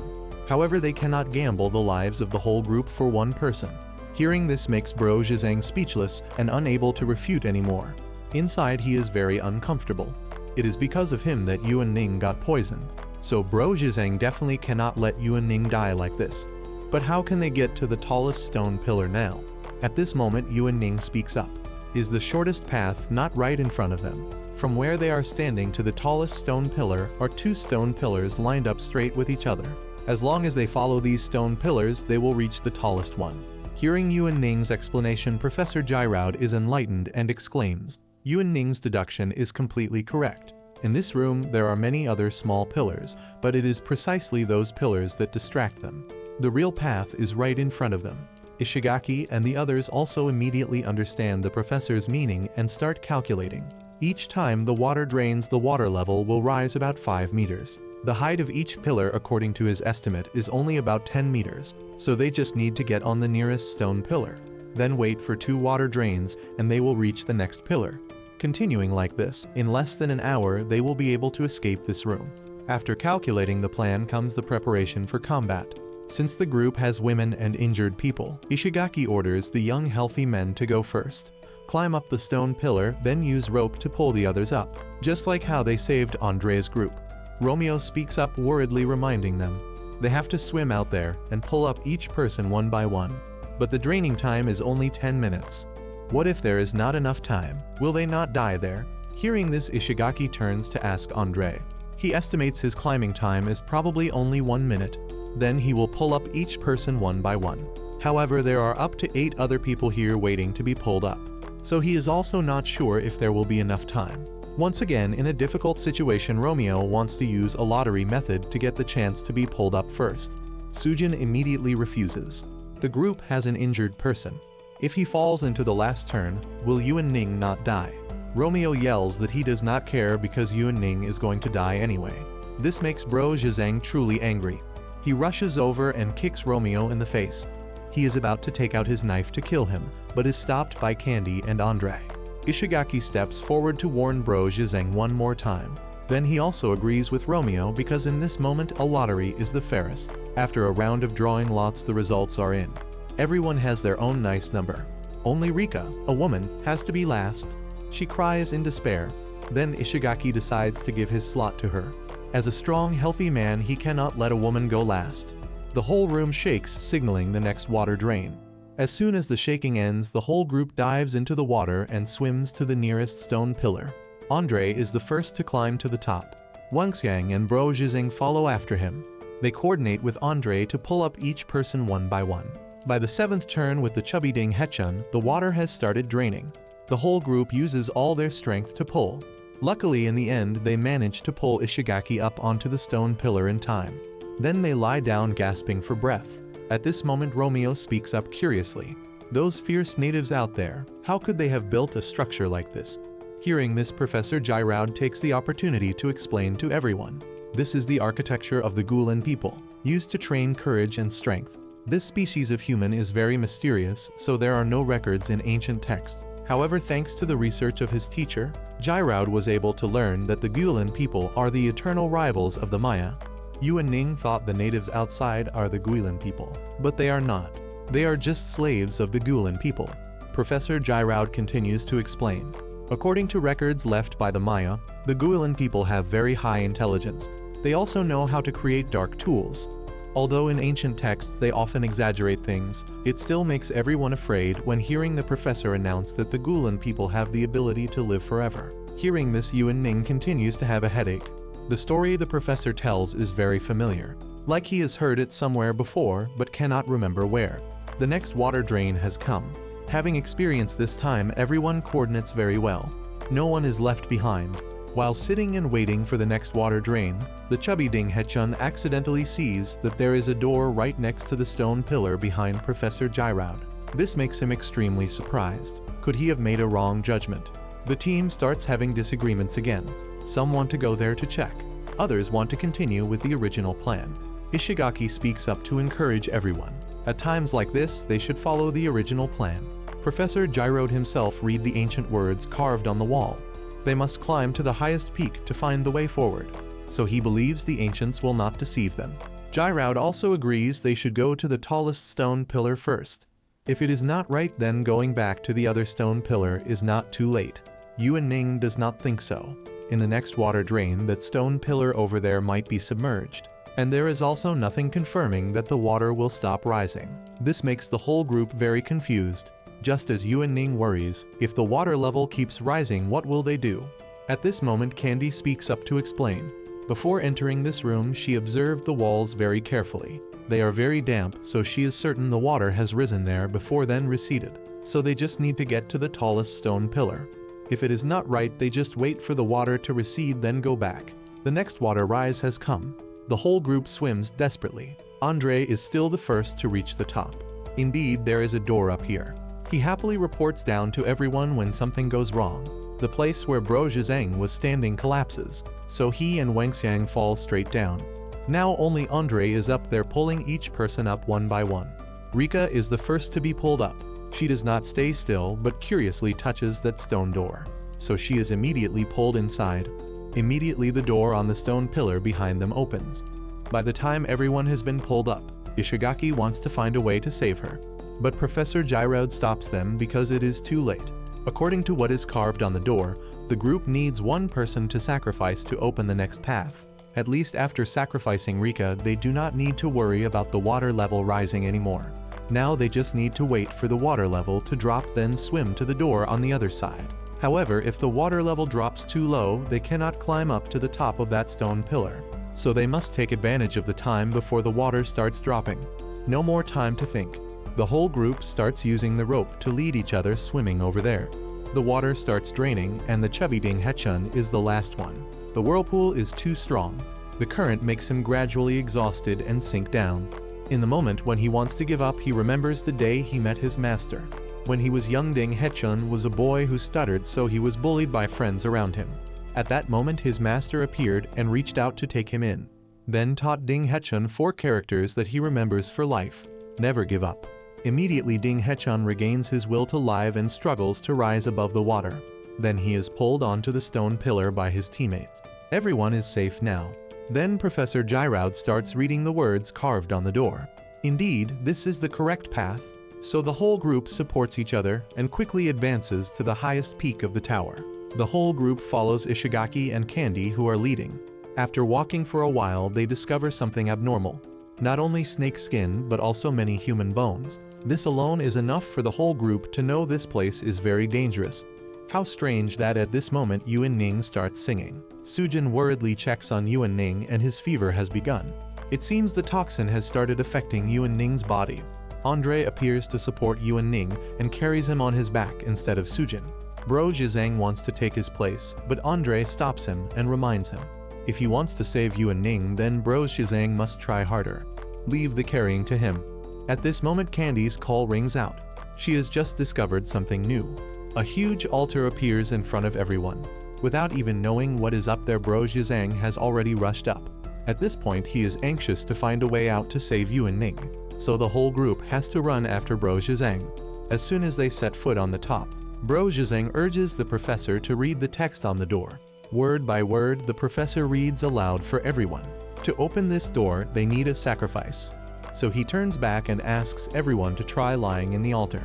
However, they cannot gamble the lives of the whole group for one person. Hearing this makes Bro Zhizeng speechless and unable to refute anymore. Inside, he is very uncomfortable. It is because of him that Yuan Ning got poisoned. So Bro Zhizeng definitely cannot let Yuan Ning die like this. But how can they get to the tallest stone pillar now? At this moment, Yuan Ning speaks up. Is the shortest path not right in front of them? From where they are standing to the tallest stone pillar are 2 stone pillars lined up straight with each other. As long as they follow these stone pillars, they will reach the tallest one. Hearing Yuan Ning's explanation, Professor Jairaud is enlightened and exclaims, Yuan Ning's deduction is completely correct. In this room, there are many other small pillars, but it is precisely those pillars that distract them. The real path is right in front of them. Ishigaki and the others also immediately understand the professor's meaning and start calculating. Each time the water drains, the water level will rise about 5 meters. The height of each pillar, according to his estimate, is only about 10 meters, so they just need to get on the nearest stone pillar. Then wait for 2 water drains and they will reach the next pillar. Continuing like this, in less than an hour they will be able to escape this room. After calculating the plan comes the preparation for combat. Since the group has women and injured people, Ishigaki orders the young healthy men to go first. Climb up the stone pillar, then use rope to pull the others up, just like how they saved Andre's group. Romeo speaks up worriedly, reminding them. They have to swim out there and pull up each person one by one. But the draining time is only 10 minutes. What if there is not enough time? Will they not die there? Hearing this, Ishigaki turns to ask Andre. He estimates his climbing time is probably only 1 minute. Then he will pull up each person one by one. However, there are up to 8 other people here waiting to be pulled up. So he is also not sure if there will be enough time. Once again, in a difficult situation, Romeo wants to use a lottery method to get the chance to be pulled up first. Sujin immediately refuses. The group has an injured person. If he falls into the last turn, will Yuan Ning not die? Romeo yells that he does not care because Yuan Ning is going to die anyway. This makes Bro Zhizeng truly angry. He rushes over and kicks Romeo in the face. He is about to take out his knife to kill him, but is stopped by Candy and Andre. Ishigaki steps forward to warn Bro Zhizeng one more time. Then he also agrees with Romeo because in this moment a lottery is the fairest. After a round of drawing lots, the results are in. Everyone has their own nice number. Only Rika, a woman, has to be last. She cries in despair. Then Ishigaki decides to give his slot to her. As a strong, healthy man, he cannot let a woman go last. The whole room shakes, signaling the next water drain. As soon as the shaking ends, the whole group dives into the water and swims to the nearest stone pillar. Andre is the first to climb to the top. Wangxiang and Bro Zhizeng follow after him. They coordinate with Andre to pull up each person one by one. By the 7th turn with the chubby Ding Hechun, the water has started draining. The whole group uses all their strength to pull. Luckily, in the end, they manage to pull Ishigaki up onto the stone pillar in time. Then they lie down gasping for breath. At this moment, Romeo speaks up curiously. Those fierce natives out there, how could they have built a structure like this? Hearing this, Professor Jairaud takes the opportunity to explain to everyone. This is the architecture of the Gulen people, used to train courage and strength. This species of human is very mysterious, so there are no records in ancient texts. However, thanks to the research of his teacher, Gyraud was able to learn that the Guilin people are the eternal rivals of the Maya. Yuan Ning thought the natives outside are the Guilin people, but they are not. They are just slaves of the Guilin people. Professor Gyraud continues to explain. According to records left by the Maya, the Guilin people have very high intelligence. They also know how to create dark tools. Although in ancient texts they often exaggerate things, it still makes everyone afraid when hearing the professor announce that the Guilin people have the ability to live forever. Hearing this, Yuan Ning continues to have a headache. The story the professor tells is very familiar, like he has heard it somewhere before but cannot remember where. The next water drain has come. Having experienced this time, everyone coordinates very well. No one is left behind. While sitting and waiting for the next water drain, the chubby Ding Hechun accidentally sees that there is a door right next to the stone pillar behind Professor Gyraud. This makes him extremely surprised. Could he have made a wrong judgment? The team starts having disagreements again. Some want to go there to check. Others want to continue with the original plan. Ishigaki speaks up to encourage everyone. At times like this, they should follow the original plan. Professor Gyraud himself read the ancient words carved on the wall. They must climb to the highest peak to find the way forward, so he believes the ancients will not deceive them. Gyraud also agrees they should go to the tallest stone pillar first. If it is not right, then going back to the other stone pillar is not too late. Yuan Ning does not think so. In the next water drain, that stone pillar over there might be submerged, and there is also nothing confirming that the water will stop rising. This makes the whole group very confused. Just as Yuan Ning worries, if the water level keeps rising, what will they do? At this moment, Candy speaks up to explain. Before entering this room, she observed the walls very carefully. They are very damp, so she is certain the water has risen there before then receded. So they just need to get to the tallest stone pillar. If it is not right, they just wait for the water to recede, then go back. The next water rise has come. The whole group swims desperately. Andre is still the first to reach the top. Indeed, there is a door up here. He happily reports down to everyone when something goes wrong. The place where Bro Zhang was standing collapses, so he and Wangxiang fall straight down. Now only Andre is up there, pulling each person up one by one. Rika is the first to be pulled up. She does not stay still but curiously touches that stone door, so she is immediately pulled inside. Immediately the door on the stone pillar behind them opens. By the time everyone has been pulled up, Ishigaki wants to find a way to save her. But Professor Gyraud stops them because it is too late. According to what is carved on the door, the group needs one person to sacrifice to open the next path. At least after sacrificing Rika, they do not need to worry about the water level rising anymore. Now they just need to wait for the water level to drop, then swim to the door on the other side. However, if the water level drops too low, they cannot climb up to the top of that stone pillar. So they must take advantage of the time before the water starts dropping. No more time to think. The whole group starts using the rope to lead each other swimming over there. The water starts draining, and the chubby Ding Hechun is the last one. The whirlpool is too strong. The current makes him gradually exhausted and sink down. In the moment when he wants to give up, he remembers the day he met his master. When he was young, Ding Hechun was a boy who stuttered, so he was bullied by friends around him. At that moment, his master appeared and reached out to take him in. Then taught Ding Hechun 4 characters that he remembers for life. Never give up. Immediately, Ding Hechun regains his will to live and struggles to rise above the water. Then he is pulled onto the stone pillar by his teammates. Everyone is safe now. Then Professor Gyraud starts reading the words carved on the door. Indeed, this is the correct path, so the whole group supports each other and quickly advances to the highest peak of the tower. The whole group follows Ishigaki and Candy, who are leading. After walking for a while, they discover something abnormal. Not only snake skin, but also many human bones. This alone is enough for the whole group to know this place is very dangerous. How strange that at this moment Yuan Ning starts singing. Sujin worriedly checks on Yuan Ning and his fever has begun. It seems the toxin has started affecting Yuan Ning's body. Andre appears to support Yuan Ning and carries him on his back instead of Sujin. Bro Zhang wants to take his place, but Andre stops him and reminds him. If he wants to save Yuan Ning, then Bro Zhang must try harder. Leave the carrying to him. At this moment, Candy's call rings out. She has just discovered something new. A huge altar appears in front of everyone. Without even knowing what is up there, Bro Zhang has already rushed up. At this point, he is anxious to find a way out to save Yuan Ning, so the whole group has to run after Bro Zhang. As soon as they set foot on the top, Bro Zhizeng urges the professor to read the text on the door. Word by word, the professor reads aloud for everyone. To open this door, they need a sacrifice. So he turns back and asks everyone to try lying in the altar.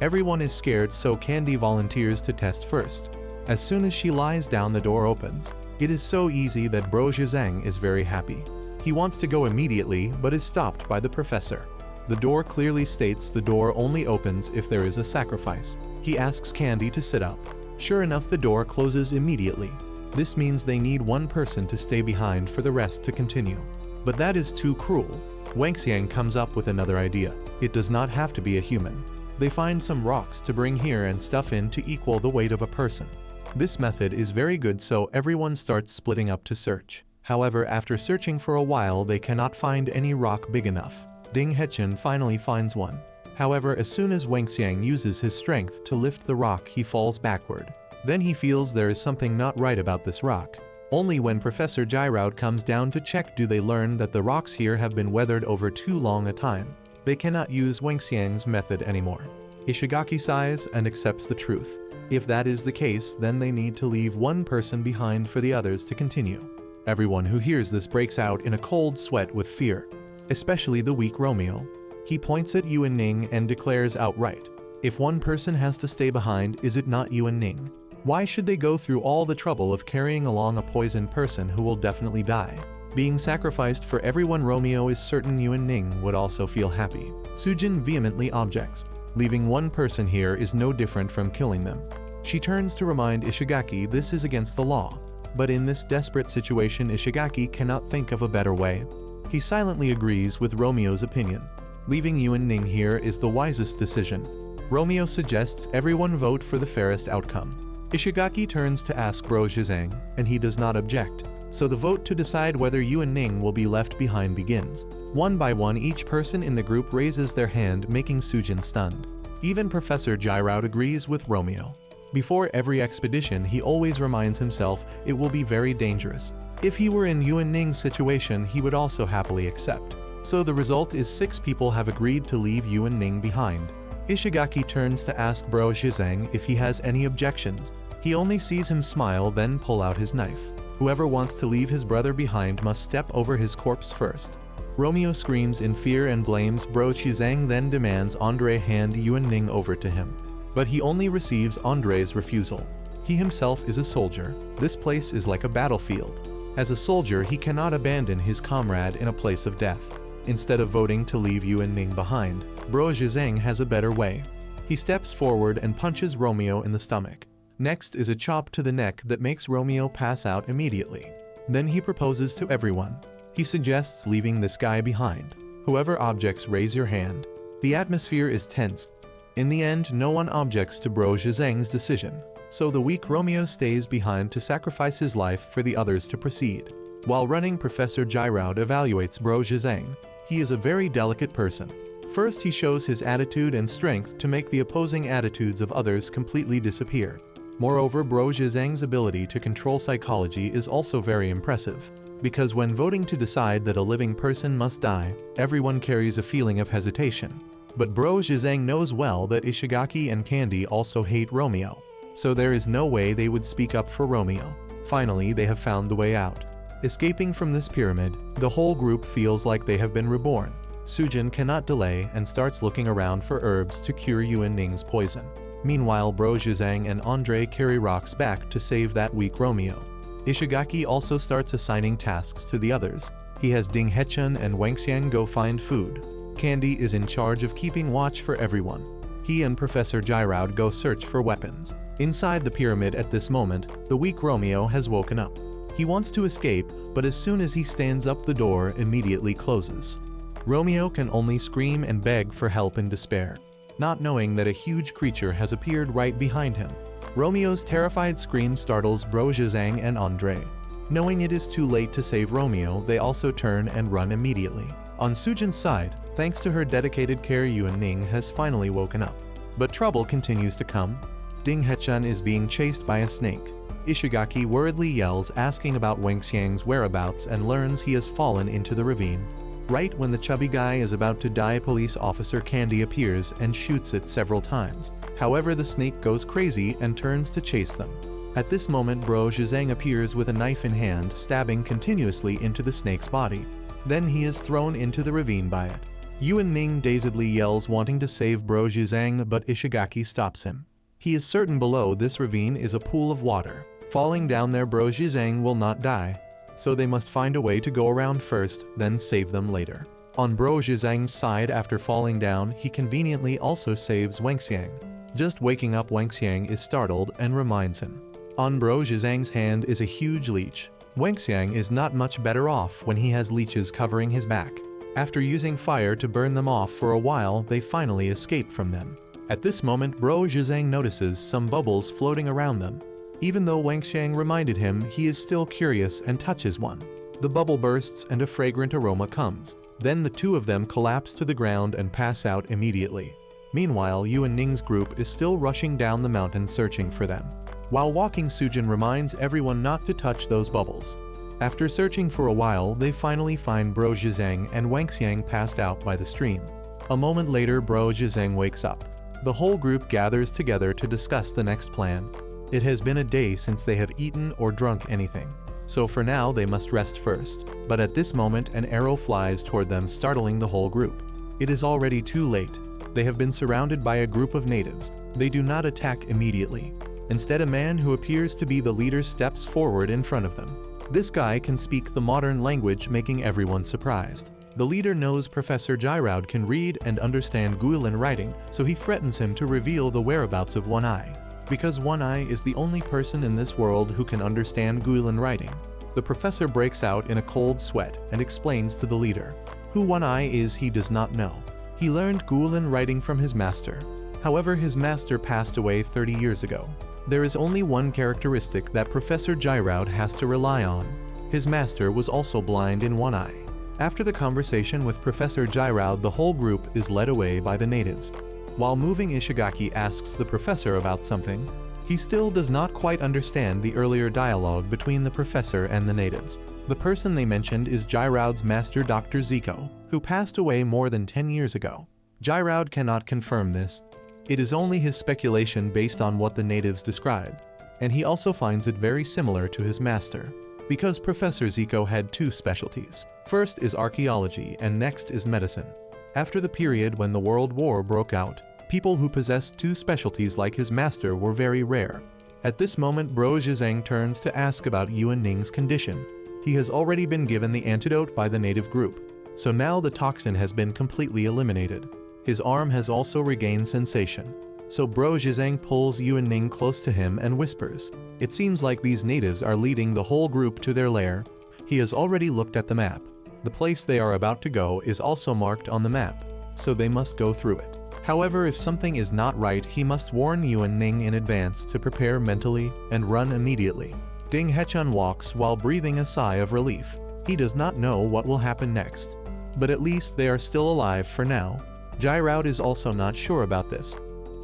Everyone is scared, so Candy volunteers to test first. As soon as she lies down, the door opens. It is so easy that Bro Zhizeng is very happy. He wants to go immediately, but is stopped by the professor. The door clearly states the door only opens if there is a sacrifice. He asks Candy to sit up. Sure enough, the door closes immediately. This means they need one person to stay behind for the rest to continue. But that is too cruel. Wangxiang comes up with another idea. It does not have to be a human. They find some rocks to bring here and stuff in to equal the weight of a person. This method is very good, so everyone starts splitting up to search. However, after searching for a while, they cannot find any rock big enough. Ding Hechen finally finds one. However, as soon as Wangxiang uses his strength to lift the rock, he falls backward. Then he feels there is something not right about this rock. Only when Professor Jiraud comes down to check do they learn that the rocks here have been weathered over too long a time. They cannot use Wangxiang's method anymore. Ishigaki sighs and accepts the truth. If that is the case, then they need to leave one person behind for the others to continue. Everyone who hears this breaks out in a cold sweat with fear, especially the weak Romeo. He points at Yuan Ning and declares outright, "If one person has to stay behind, is it not Yuan Ning? Why should they go through all the trouble of carrying along a poisoned person who will definitely die? Being sacrificed for everyone, Romeo is certain Yuan Ning would also feel happy." Sujin vehemently objects. Leaving one person here is no different from killing them. She turns to remind Ishigaki this is against the law. But in this desperate situation, Ishigaki cannot think of a better way. He silently agrees with Romeo's opinion. Leaving Yuan Ning here is the wisest decision. Romeo suggests everyone vote for the fairest outcome. Ishigaki turns to ask Bro Zhizeng, and he does not object. So the vote to decide whether Yuan Ning will be left behind begins. One by one, each person in the group raises their hand, making Sujin stunned. Even Professor Jiraud agrees with Romeo. Before every expedition, he always reminds himself it will be very dangerous. If he were in Yuan Ning's situation, he would also happily accept. So the result is 6 people have agreed to leave Yuan Ning behind. Ishigaki turns to ask Bro Zhizeng if he has any objections. He only sees him smile, then pull out his knife. Whoever wants to leave his brother behind must step over his corpse first. Romeo screams in fear and blames Bro Zhizeng, then demands Andre hand Yuan Ning over to him. But he only receives Andre's refusal. He himself is a soldier. This place is like a battlefield. As a soldier, he cannot abandon his comrade in a place of death. Instead of voting to leave Yuan Ning behind, Bro Zhizeng has a better way. He steps forward and punches Romeo in the stomach. Next is a chop to the neck that makes Romeo pass out immediately. Then he proposes to everyone. He suggests leaving this guy behind. Whoever objects, raise your hand. The atmosphere is tense. In the end, no one objects to Bro Zhizeng's decision. So the weak Romeo stays behind to sacrifice his life for the others to proceed. While running, Professor Jiraud evaluates Bro Zhizeng. He is a very delicate person. First, he shows his attitude and strength to make the opposing attitudes of others completely disappear. Moreover, Bro Zhizeng's ability to control psychology is also very impressive. Because when voting to decide that a living person must die, everyone carries a feeling of hesitation. But Bro Zhizeng knows well that Ishigaki and Candy also hate Romeo. So there is no way they would speak up for Romeo. Finally, they have found the way out. Escaping from this pyramid, the whole group feels like they have been reborn. Sujin cannot delay and starts looking around for herbs to cure Yuan Ning's poison. Meanwhile, Bro Zhizeng and Andre carry rocks back to save that weak Romeo. Ishigaki also starts assigning tasks to the others. He has Ding Hechen and Wangxiang go find food. Candy is in charge of keeping watch for everyone. He and Professor Jiraud go search for weapons. Inside the pyramid at this moment, the weak Romeo has woken up. He wants to escape, but as soon as he stands up, the door immediately closes. Romeo can only scream and beg for help in despair, not knowing that a huge creature has appeared right behind him. Romeo's terrified scream startles Bro Zhizeng and Andre. Knowing it is too late to save Romeo, they also turn and run immediately. On Sujin's side, thanks to her dedicated care, Yuan Ning has finally woken up. But trouble continues to come. Ding Hechen is being chased by a snake. Ishigaki worriedly yells, asking about Wangxiang's whereabouts, and learns he has fallen into the ravine. Right when the chubby guy is about to die, police officer Candy appears and shoots it several times. However, the snake goes crazy and turns to chase them. At this moment, Bro Zhizeng appears with a knife in hand, stabbing continuously into the snake's body. Then he is thrown into the ravine by it. Yuan Ning dazedly yells, wanting to save Bro Zhizeng, but Ishigaki stops him. He is certain below this ravine is a pool of water. Falling down there, Bro Zhizeng will not die, so they must find a way to go around first, then save them later. On Bro Zhizeng's side, after falling down, he conveniently also saves Wangxiang. Just waking up, Wangxiang is startled and reminds him. On Bro Zhizeng's hand is a huge leech. Wangxiang is not much better off when he has leeches covering his back. After using fire to burn them off for a while, they finally escape from them. At this moment, Bro Zhizeng notices some bubbles floating around them. Even though Wangxiang reminded him, he is still curious and touches one. The bubble bursts and a fragrant aroma comes. Then the two of them collapse to the ground and pass out immediately. Meanwhile, Yuan Ning's group is still rushing down the mountain searching for them. While walking, Sujin reminds everyone not to touch those bubbles. After searching for a while, they finally find Bro Zhizeng and Wangxiang passed out by the stream. A moment later, Bro Zhizeng wakes up. The whole group gathers together to discuss the next plan. It has been a day since they have eaten or drunk anything, so for now they must rest first. But at this moment, an arrow flies toward them, startling the whole group. It is already too late. They have been surrounded by a group of natives. They do not attack immediately. Instead, a man who appears to be the leader steps forward in front of them. This guy can speak the modern language, making everyone surprised. The leader knows Professor Gyraud can read and understand Guilin writing, so he threatens him to reveal the whereabouts of One Eye. Because One Eye is the only person in this world who can understand Guilin writing. The professor breaks out in a cold sweat and explains to the leader. Who One Eye is, he does not know. He learned Guilin writing from his master. However, his master passed away 30 years ago. There is only one characteristic that Professor Gyraud has to rely on. His master was also blind in one eye. After the conversation with Professor Gyraud, the whole group is led away by the natives. While moving, Ishigaki asks the professor about something. He still does not quite understand the earlier dialogue between the professor and the natives. The person they mentioned is Gyraud's master, Dr. Zico, who passed away more than 10 years ago. Gyraud cannot confirm this. It is only his speculation based on what the natives described, and he also finds it very similar to his master. Because Professor Zico had two specialties. First is archaeology and next is medicine. After the period when the World War broke out, people who possessed two specialties like his master were very rare. At this moment, Bro Zhizeng turns to ask about Yuan Ning's condition. He has already been given the antidote by the native group, so now the toxin has been completely eliminated. His arm has also regained sensation. So Bro Zhizeng pulls Yuan Ning close to him and whispers. It seems like these natives are leading the whole group to their lair. He has already looked at the map. The place they are about to go is also marked on the map, so they must go through it. However, if something is not right, he must warn Yuan Ning in advance to prepare mentally and run immediately. Ding Hechun walks while breathing a sigh of relief. He does not know what will happen next. But at least they are still alive for now. Gyraud is also not sure about this.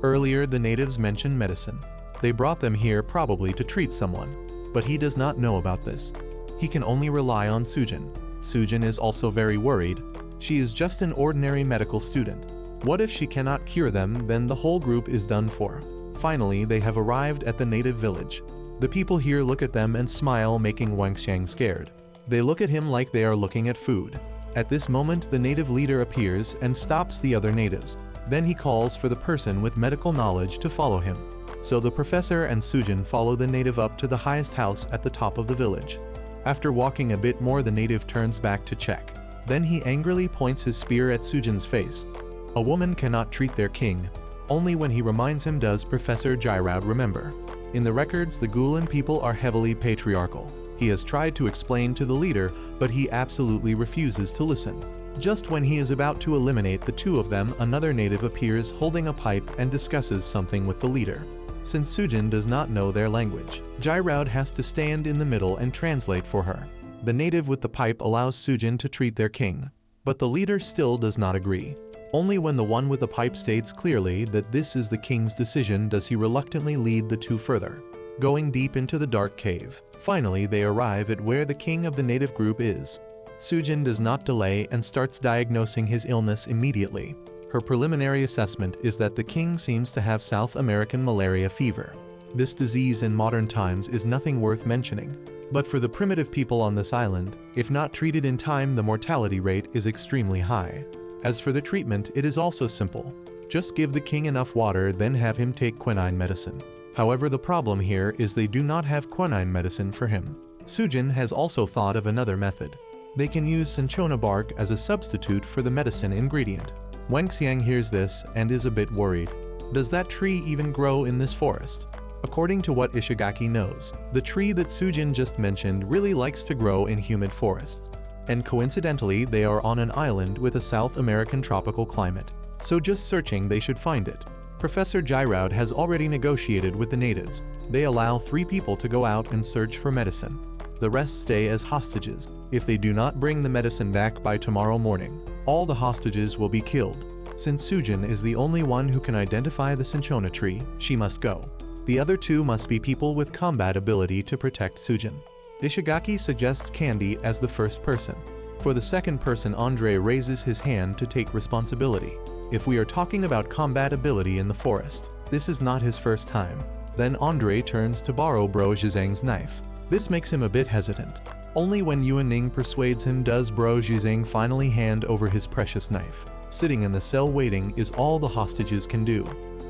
Earlier, the natives mentioned medicine. They brought them here probably to treat someone, but he does not know about this. He can only rely on Sujin. Sujin is also very worried. She is just an ordinary medical student. What if she cannot cure them, then the whole group is done for. Finally, they have arrived at the native village. The people here look at them and smile, making Wangxiang scared. They look at him like they are looking at food. At this moment, the native leader appears and stops the other natives. Then he calls for the person with medical knowledge to follow him. So the professor and Sujin follow the native up to the highest house at the top of the village. After walking a bit more, the native turns back to check. Then he angrily points his spear at Sujin's face. A woman cannot treat their king. Only when he reminds him does Professor Gyraud remember. In the records, the Guilin people are heavily patriarchal. He has tried to explain to the leader, but he absolutely refuses to listen. Just when he is about to eliminate the two of them, another native appears holding a pipe and discusses something with the leader. Since Sujin does not know their language, Gyraud has to stand in the middle and translate for her. The native with the pipe allows Sujin to treat their king, but the leader still does not agree. Only when the one with the pipe states clearly that this is the king's decision does he reluctantly lead the two further, going deep into the dark cave. Finally, they arrive at where the king of the native group is. Sujin does not delay and starts diagnosing his illness immediately. Her preliminary assessment is that the king seems to have South American malaria fever. This disease in modern times is nothing worth mentioning. But for the primitive people on this island, if not treated in time, the mortality rate is extremely high. As for the treatment, it is also simple. Just give the king enough water, then have him take quinine medicine. However, the problem here is they do not have quinine medicine for him. Sujin has also thought of another method. They can use cinchona bark as a substitute for the medicine ingredient. Wenxiang hears this and is a bit worried. Does that tree even grow in this forest? According to what Ishigaki knows, the tree that Sujin just mentioned really likes to grow in humid forests. And coincidentally, they are on an island with a South American tropical climate. So just searching, they should find it. Professor Giraud has already negotiated with the natives. They allow 3 people to go out and search for medicine. The rest stay as hostages. If they do not bring the medicine back by tomorrow morning, all the hostages will be killed. Since Sujin is the only one who can identify the cinchona tree, she must go. The other 2 must be people with combat ability to protect Sujin. Ishigaki suggests Candy as the first person. For the second person, Andre raises his hand to take responsibility. If we are talking about combat ability in the forest, this is not his first time. Then Andre turns to borrow Bro Zhizang's knife. This makes him a bit hesitant. Only when Yuan Ning persuades him does Bro Zhizang finally hand over his precious knife. Sitting in the cell waiting is all the hostages can do.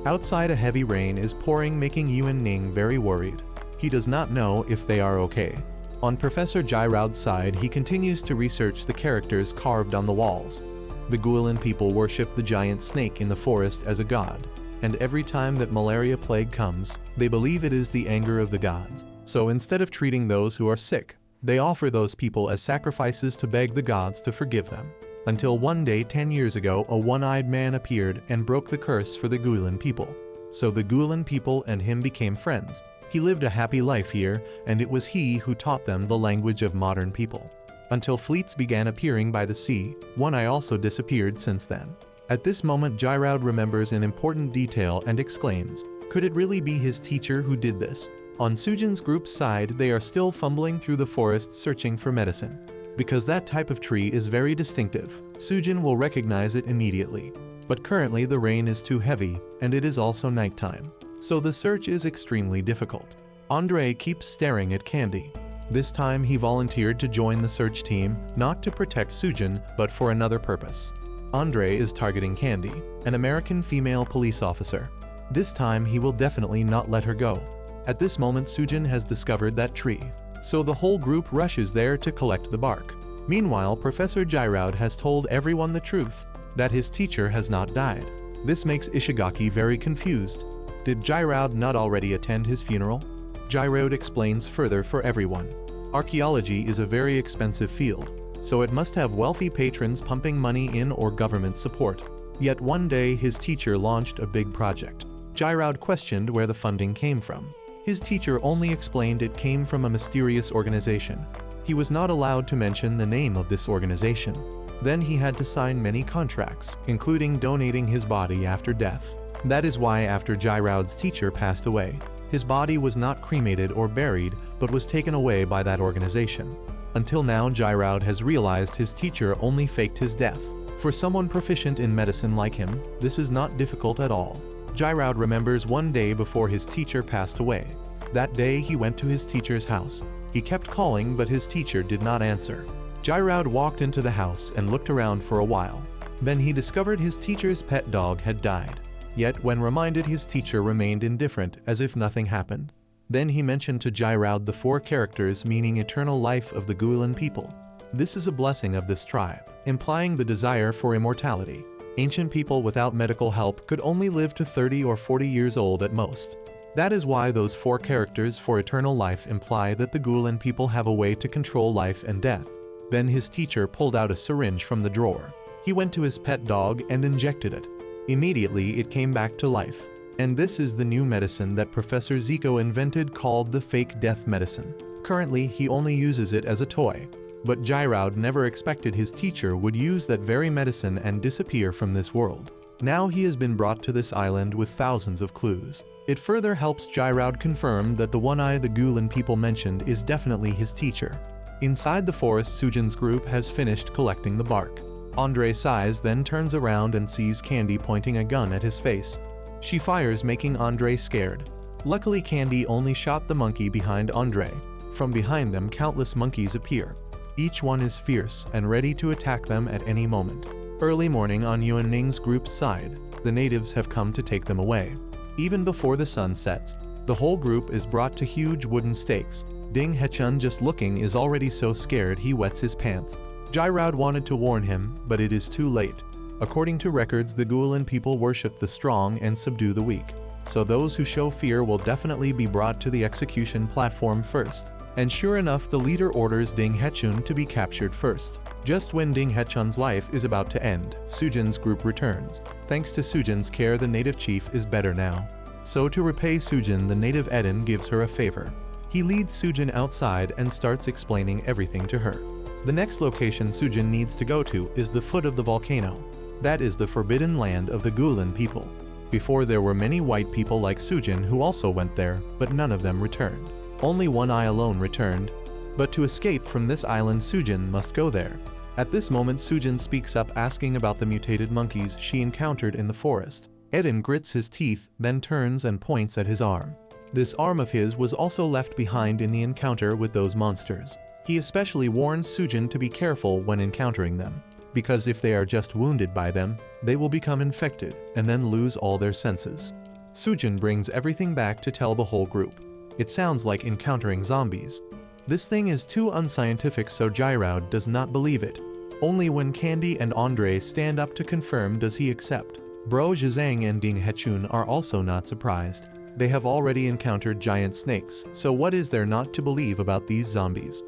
Outside, a heavy rain is pouring, making Yuan Ning very worried. He does not know if they are okay. On Professor Giraud's side, he continues to research the characters carved on the walls. The Guilin people worship the giant snake in the forest as a god, and every time that malaria plague comes, they believe it is the anger of the gods. So instead of treating those who are sick, they offer those people as sacrifices to beg the gods to forgive them. Until one day 10 years ago, a one-eyed man appeared and broke the curse for the Guilin people. So the Guilin people and him became friends. He lived a happy life here, and it was he who taught them the language of modern people. Until fleets began appearing by the sea, One Eye also disappeared since then. At this moment, Giraud remembers an important detail and exclaims, could it really be his teacher who did this? On Sujin's group's side, they are still fumbling through the forest searching for medicine. Because that type of tree is very distinctive, Sujin will recognize it immediately. But currently the rain is too heavy, and it is also nighttime. So the search is extremely difficult. Andre keeps staring at Candy. This time he volunteered to join the search team, not to protect Sujin, but for another purpose. Andre is targeting Candy, an American female police officer. This time he will definitely not let her go. At this moment, Sujin has discovered that tree, so the whole group rushes there to collect the bark. Meanwhile, Professor Giraud has told everyone the truth, that his teacher has not died. This makes Ishigaki very confused. Did Giraud not already attend his funeral? Giraud explains further for everyone. Archaeology is a very expensive field, so it must have wealthy patrons pumping money in or government support. Yet one day his teacher launched a big project. Giraud questioned where the funding came from. His teacher only explained it came from a mysterious organization. He was not allowed to mention the name of this organization. Then he had to sign many contracts, including donating his body after death. That is why after Giraud's teacher passed away, his body was not cremated or buried, but was taken away by that organization. Until now, Giraud has realized his teacher only faked his death. For someone proficient in medicine like him, this is not difficult at all. Giraud remembers one day before his teacher passed away. That day he went to his teacher's house. He kept calling, but his teacher did not answer. Giraud walked into the house and looked around for a while. Then he discovered his teacher's pet dog had died. Yet when reminded, his teacher remained indifferent, as if nothing happened. Then he mentioned to Giraud the 4 characters meaning eternal life of the Guilin people. This is a blessing of this tribe, implying the desire for immortality. Ancient people without medical help could only live to 30 or 40 years old at most. That is why those 4 characters for eternal life imply that the Guilin people have a way to control life and death. Then his teacher pulled out a syringe from the drawer. He went to his pet dog and injected it. Immediately it came back to life. And this is the new medicine that Professor Zico invented, called the fake death medicine. Currently he only uses it as a toy. But Giraud never expected his teacher would use that very medicine and disappear from this world. Now he has been brought to this island with thousands of clues. It further helps Giraud confirm that the One Eye the Guilin people mentioned is definitely his teacher. Inside the forest, Sujin's group has finished collecting the bark. Andre sighs, then turns around and sees Candy pointing a gun at his face. She fires, making Andre scared. Luckily, Candy only shot the monkey behind Andre. From behind them, countless monkeys appear. Each one is fierce and ready to attack them at any moment. Early morning on Yuan Ning's group's side, the natives have come to take them away. Even before the sun sets, the whole group is brought to huge wooden stakes. Ding Hechun, just looking, is already so scared he wets his pants. Jairod wanted to warn him, but it is too late. According to records, the Gulen people worship the strong and subdue the weak. So those who show fear will definitely be brought to the execution platform first. And sure enough, the leader orders Ding Hechun to be captured first. Just when Ding Hechun's life is about to end, Sujin's group returns. Thanks to Sujin's care, the native chief is better now. So to repay Sujin, the native Eden gives her a favor. He leads Sujin outside and starts explaining everything to her. The next location Sujin needs to go to is the foot of the volcano. That is the forbidden land of the Gulen people. Before, there were many white people like Sujin who also went there, but none of them returned. Only one eye alone returned. But to escape from this island, Sujin must go there. At this moment, Sujin speaks up, asking about the mutated monkeys she encountered in the forest. Eden grits his teeth, then turns and points at his arm. This arm of his was also left behind in the encounter with those monsters. He especially warns Sujin to be careful when encountering them, because if they are just wounded by them, they will become infected and then lose all their senses. Sujin brings everything back to tell the whole group. It sounds like encountering zombies. This thing is too unscientific, so Jairod does not believe it. Only when Candy and Andre stand up to confirm does he accept. Bro Zhang and Ding Hechun are also not surprised. They have already encountered giant snakes, so what is there not to believe about these zombies?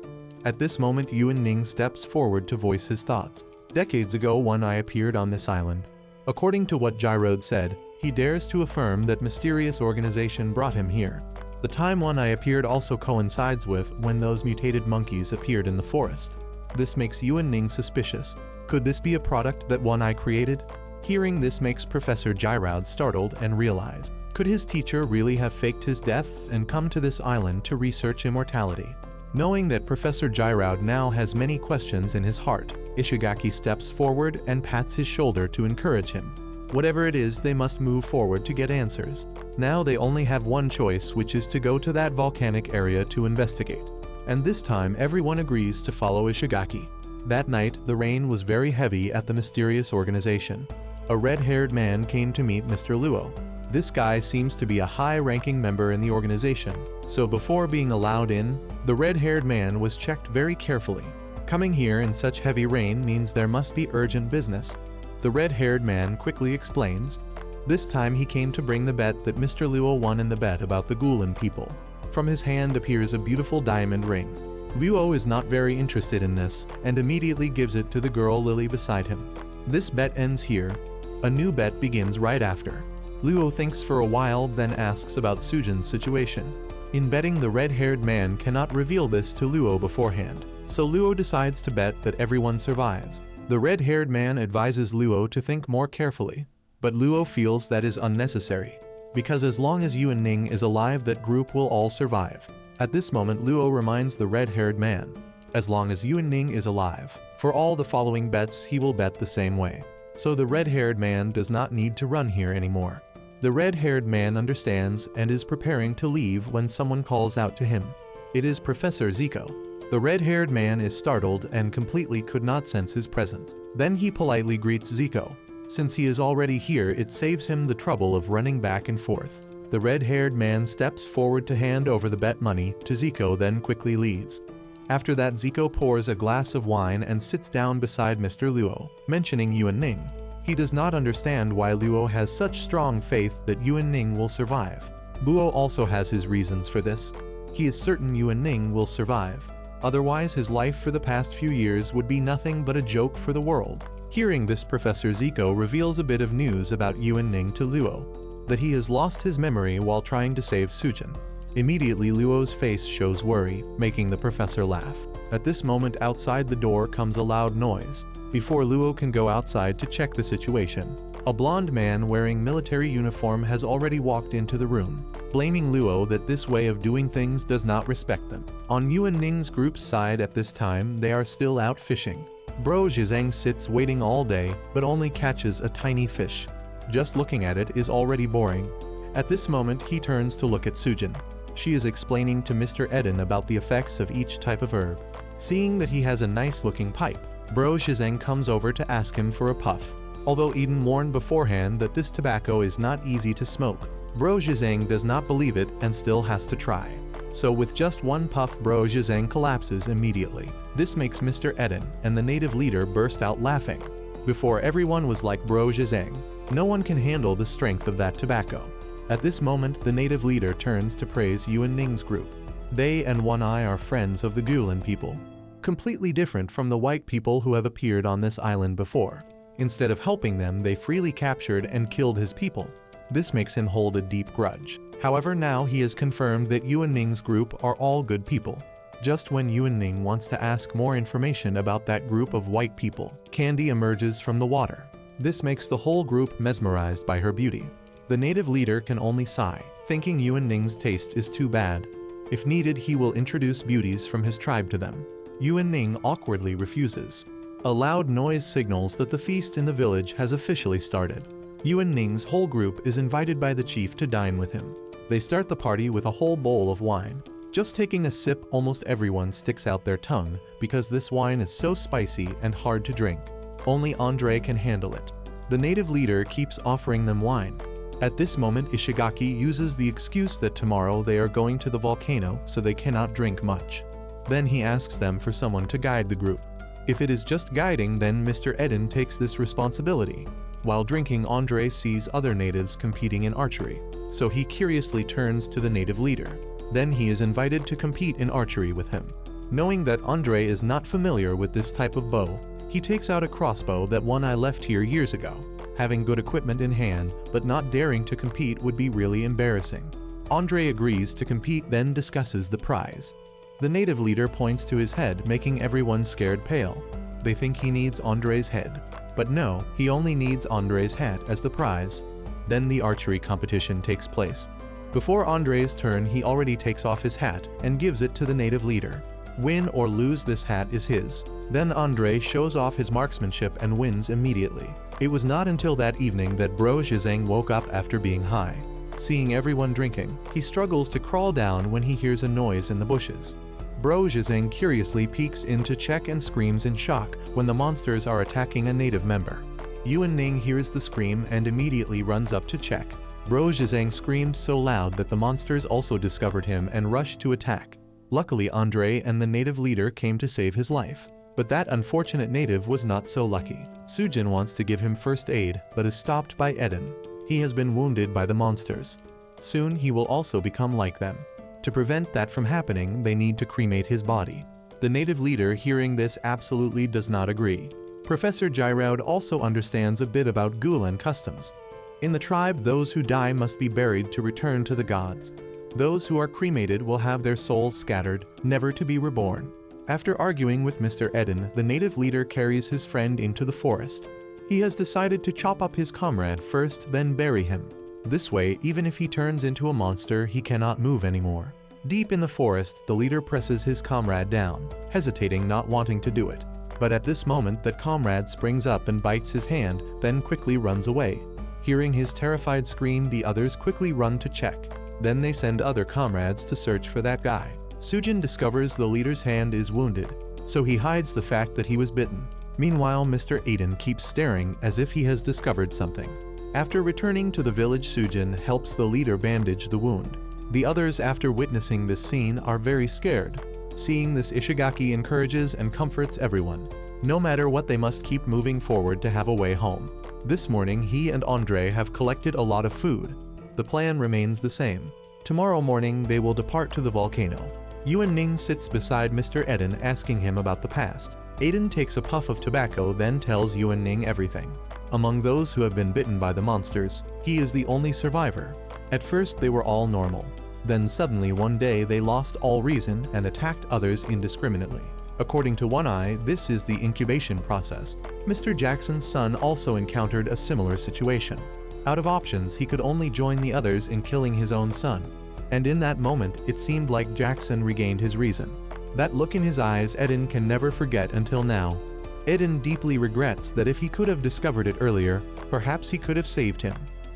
At this moment, Yuan Ning steps forward to voice his thoughts. Decades ago, One Eye appeared on this island. According to what Jairod said, he dares to affirm that mysterious organization brought him here. The time One Eye appeared also coincides with when those mutated monkeys appeared in the forest. This makes Yuan Ning suspicious. Could this be a product that One Eye created? Hearing this makes Professor Jairod startled and realize, could his teacher really have faked his death and come to this island to research immortality? Knowing that Professor Jairod now has many questions in his heart, Ishigaki steps forward and pats his shoulder to encourage him. Whatever it is, they must move forward to get answers. Now they only have one choice, which is to go to that volcanic area to investigate. And this time everyone agrees to follow Ishigaki. That night, the rain was very heavy at the mysterious organization. A red-haired man came to meet Mr. Luo. This guy seems to be a high-ranking member in the organization, so before being allowed in, the red-haired man was checked very carefully. Coming here in such heavy rain means there must be urgent business. The red-haired man quickly explains. This time he came to bring the bet that Mr. Luo won in the bet about the Gulen people. From his hand appears a beautiful diamond ring. Luo is not very interested in this, and immediately gives it to the girl Lily beside him. This bet ends here. A new bet begins right after. Luo thinks for a while, then asks about Sujin's situation. In betting, the red-haired man cannot reveal this to Luo beforehand, so Luo decides to bet that everyone survives. The red-haired man advises Luo to think more carefully, but Luo feels that is unnecessary, because as long as Yuan Ning is alive, that group will all survive. At this moment, Luo reminds the red-haired man, as long as Yuan Ning is alive, for all the following bets he will bet the same way. So the red-haired man does not need to run here anymore. The red-haired man understands and is preparing to leave when someone calls out to him. It is Professor Zico. The red-haired man is startled and completely could not sense his presence. Then he politely greets Zico. Since he is already here, it saves him the trouble of running back and forth. The red-haired man steps forward to hand over the bet money to Zico, then quickly leaves. After that, Zico pours a glass of wine and sits down beside Mr. Luo, mentioning Yuan Ning. He does not understand why Luo has such strong faith that Yuan Ning will survive. Luo also has his reasons for this. He is certain Yuan Ning will survive. Otherwise, his life for the past few years would be nothing but a joke for the world. Hearing this, Professor Zico reveals a bit of news about Yuan Ning to Luo, that he has lost his memory while trying to save Sujin. Immediately, Luo's face shows worry, making the professor laugh. At this moment, outside the door comes a loud noise. Before Luo can go outside to check the situation, a blonde man wearing military uniform has already walked into the room. blaming Luo that this way of doing things does not respect them. On Yuan Ning's group's side at this time, they are still out fishing. Bro Zhizeng sits waiting all day, but only catches a tiny fish. Just looking at it is already boring. At this moment, he turns to look at Sujin. She is explaining to Mr. Eden about the effects of each type of herb. Seeing that he has a nice-looking pipe, Bro Zhizeng comes over to ask him for a puff. Although Eden warned beforehand that this tobacco is not easy to smoke, Bro Zhizeng does not believe it and still has to try. So with just one puff, Bro Zhizeng collapses immediately. This makes Mr. Eden and the native leader burst out laughing. Before, everyone was like Bro Zhizeng. No one can handle the strength of that tobacco. At this moment, the native leader turns to praise Yuan Ning's group. They and One Eye are friends of the Gulen people, completely different from the white people who have appeared on this island before. Instead of helping them, they freely captured and killed his people. This makes him hold a deep grudge. However, now he has confirmed that Yuan Ning's group are all good people. Just when Yuan Ning wants to ask more information about that group of white people, Candy emerges from the water. This makes the whole group mesmerized by her beauty. The native leader can only sigh, thinking Yuan Ning's taste is too bad. If needed, he will introduce beauties from his tribe to them. Yuan Ning awkwardly refuses. A loud noise signals that the feast in the village has officially started. Yuan Ning's whole group is invited by the chief to dine with him. They start the party with a whole bowl of wine. Just taking a sip, almost everyone sticks out their tongue because this wine is so spicy and hard to drink. Only Andre can handle it. The native leader keeps offering them wine. At this moment, Ishigaki uses the excuse that tomorrow they are going to the volcano, so they cannot drink much. Then he asks them for someone to guide the group. If it is just guiding, then Mr. Eden takes this responsibility. While drinking, Andre sees other natives competing in archery, so he curiously turns to the native leader. Then he is invited to compete in archery with him. Knowing that Andre is not familiar with this type of bow, he takes out a crossbow that One Eye left here years ago. Having good equipment in hand, but not daring to compete would be really embarrassing. Andre agrees to compete, then discusses the prize. The native leader points to his head, making everyone scared pale. They think he needs Andre's head. But no, he only needs Andre's hat as the prize. Then the archery competition takes place. Before Andre's turn, he already takes off his hat and gives it to the native leader. Win or lose, this hat is his. Then Andre shows off his marksmanship and wins immediately. It was not until that evening that Bro Zhizeng woke up after being high. Seeing everyone drinking, he struggles to crawl down when he hears a noise in the bushes. Bro Zhizeng curiously peeks in to check and screams in shock when the monsters are attacking a native member. Yuan Ning hears the scream and immediately runs up to check. Bro Zhizeng screamed so loud that the monsters also discovered him and rushed to attack. Luckily, Andre and the native leader came to save his life. But that unfortunate native was not so lucky. Sujin wants to give him first aid, but is stopped by Eden. He has been wounded by the monsters. Soon he will also become like them. To prevent that from happening, they need to cremate his body. The native leader, hearing this, absolutely does not agree. Professor Giraud also understands a bit about Gulen customs. In the tribe, those who die must be buried to return to the gods. Those who are cremated will have their souls scattered, never to be reborn. After arguing with Mr. Eden, the native leader carries his friend into the forest. He has decided to chop up his comrade first, then bury him. This way, even if he turns into a monster, he cannot move anymore. Deep in the forest, the leader presses his comrade down, hesitating, not wanting to do it. But at this moment, that comrade springs up and bites his hand, then quickly runs away. Hearing his terrified scream, the others quickly run to check. Then they send other comrades to search for that guy. Sujin discovers the leader's hand is wounded, so he hides the fact that he was bitten. Meanwhile, Mr. Eden keeps staring as if he has discovered something. After returning to the village, Sujin helps the leader bandage the wound. The others, after witnessing this scene, are very scared. Seeing this, Ishigaki encourages and comforts everyone. No matter what, they must keep moving forward to have a way home. This morning, he and Andre have collected a lot of food. The plan remains the same. Tomorrow morning, they will depart to the volcano. Yuan Ning sits beside Mr. Eden, asking him about the past. Eden takes a puff of tobacco, then tells Yuan Ning everything. Among those who have been bitten by the monsters, he is the only survivor. At first, they were all normal. Then suddenly one day they lost all reason and attacked others indiscriminately. According to One Eye, this is the incubation process. Mr. Jackson's son also encountered a similar situation. Out of options, he could only join the others in killing his own son. And in that moment, it seemed like Jackson regained his reason. That look in his eyes Eden can never forget until now. Eden deeply regrets that if he could have discovered it earlier, perhaps he could have saved him.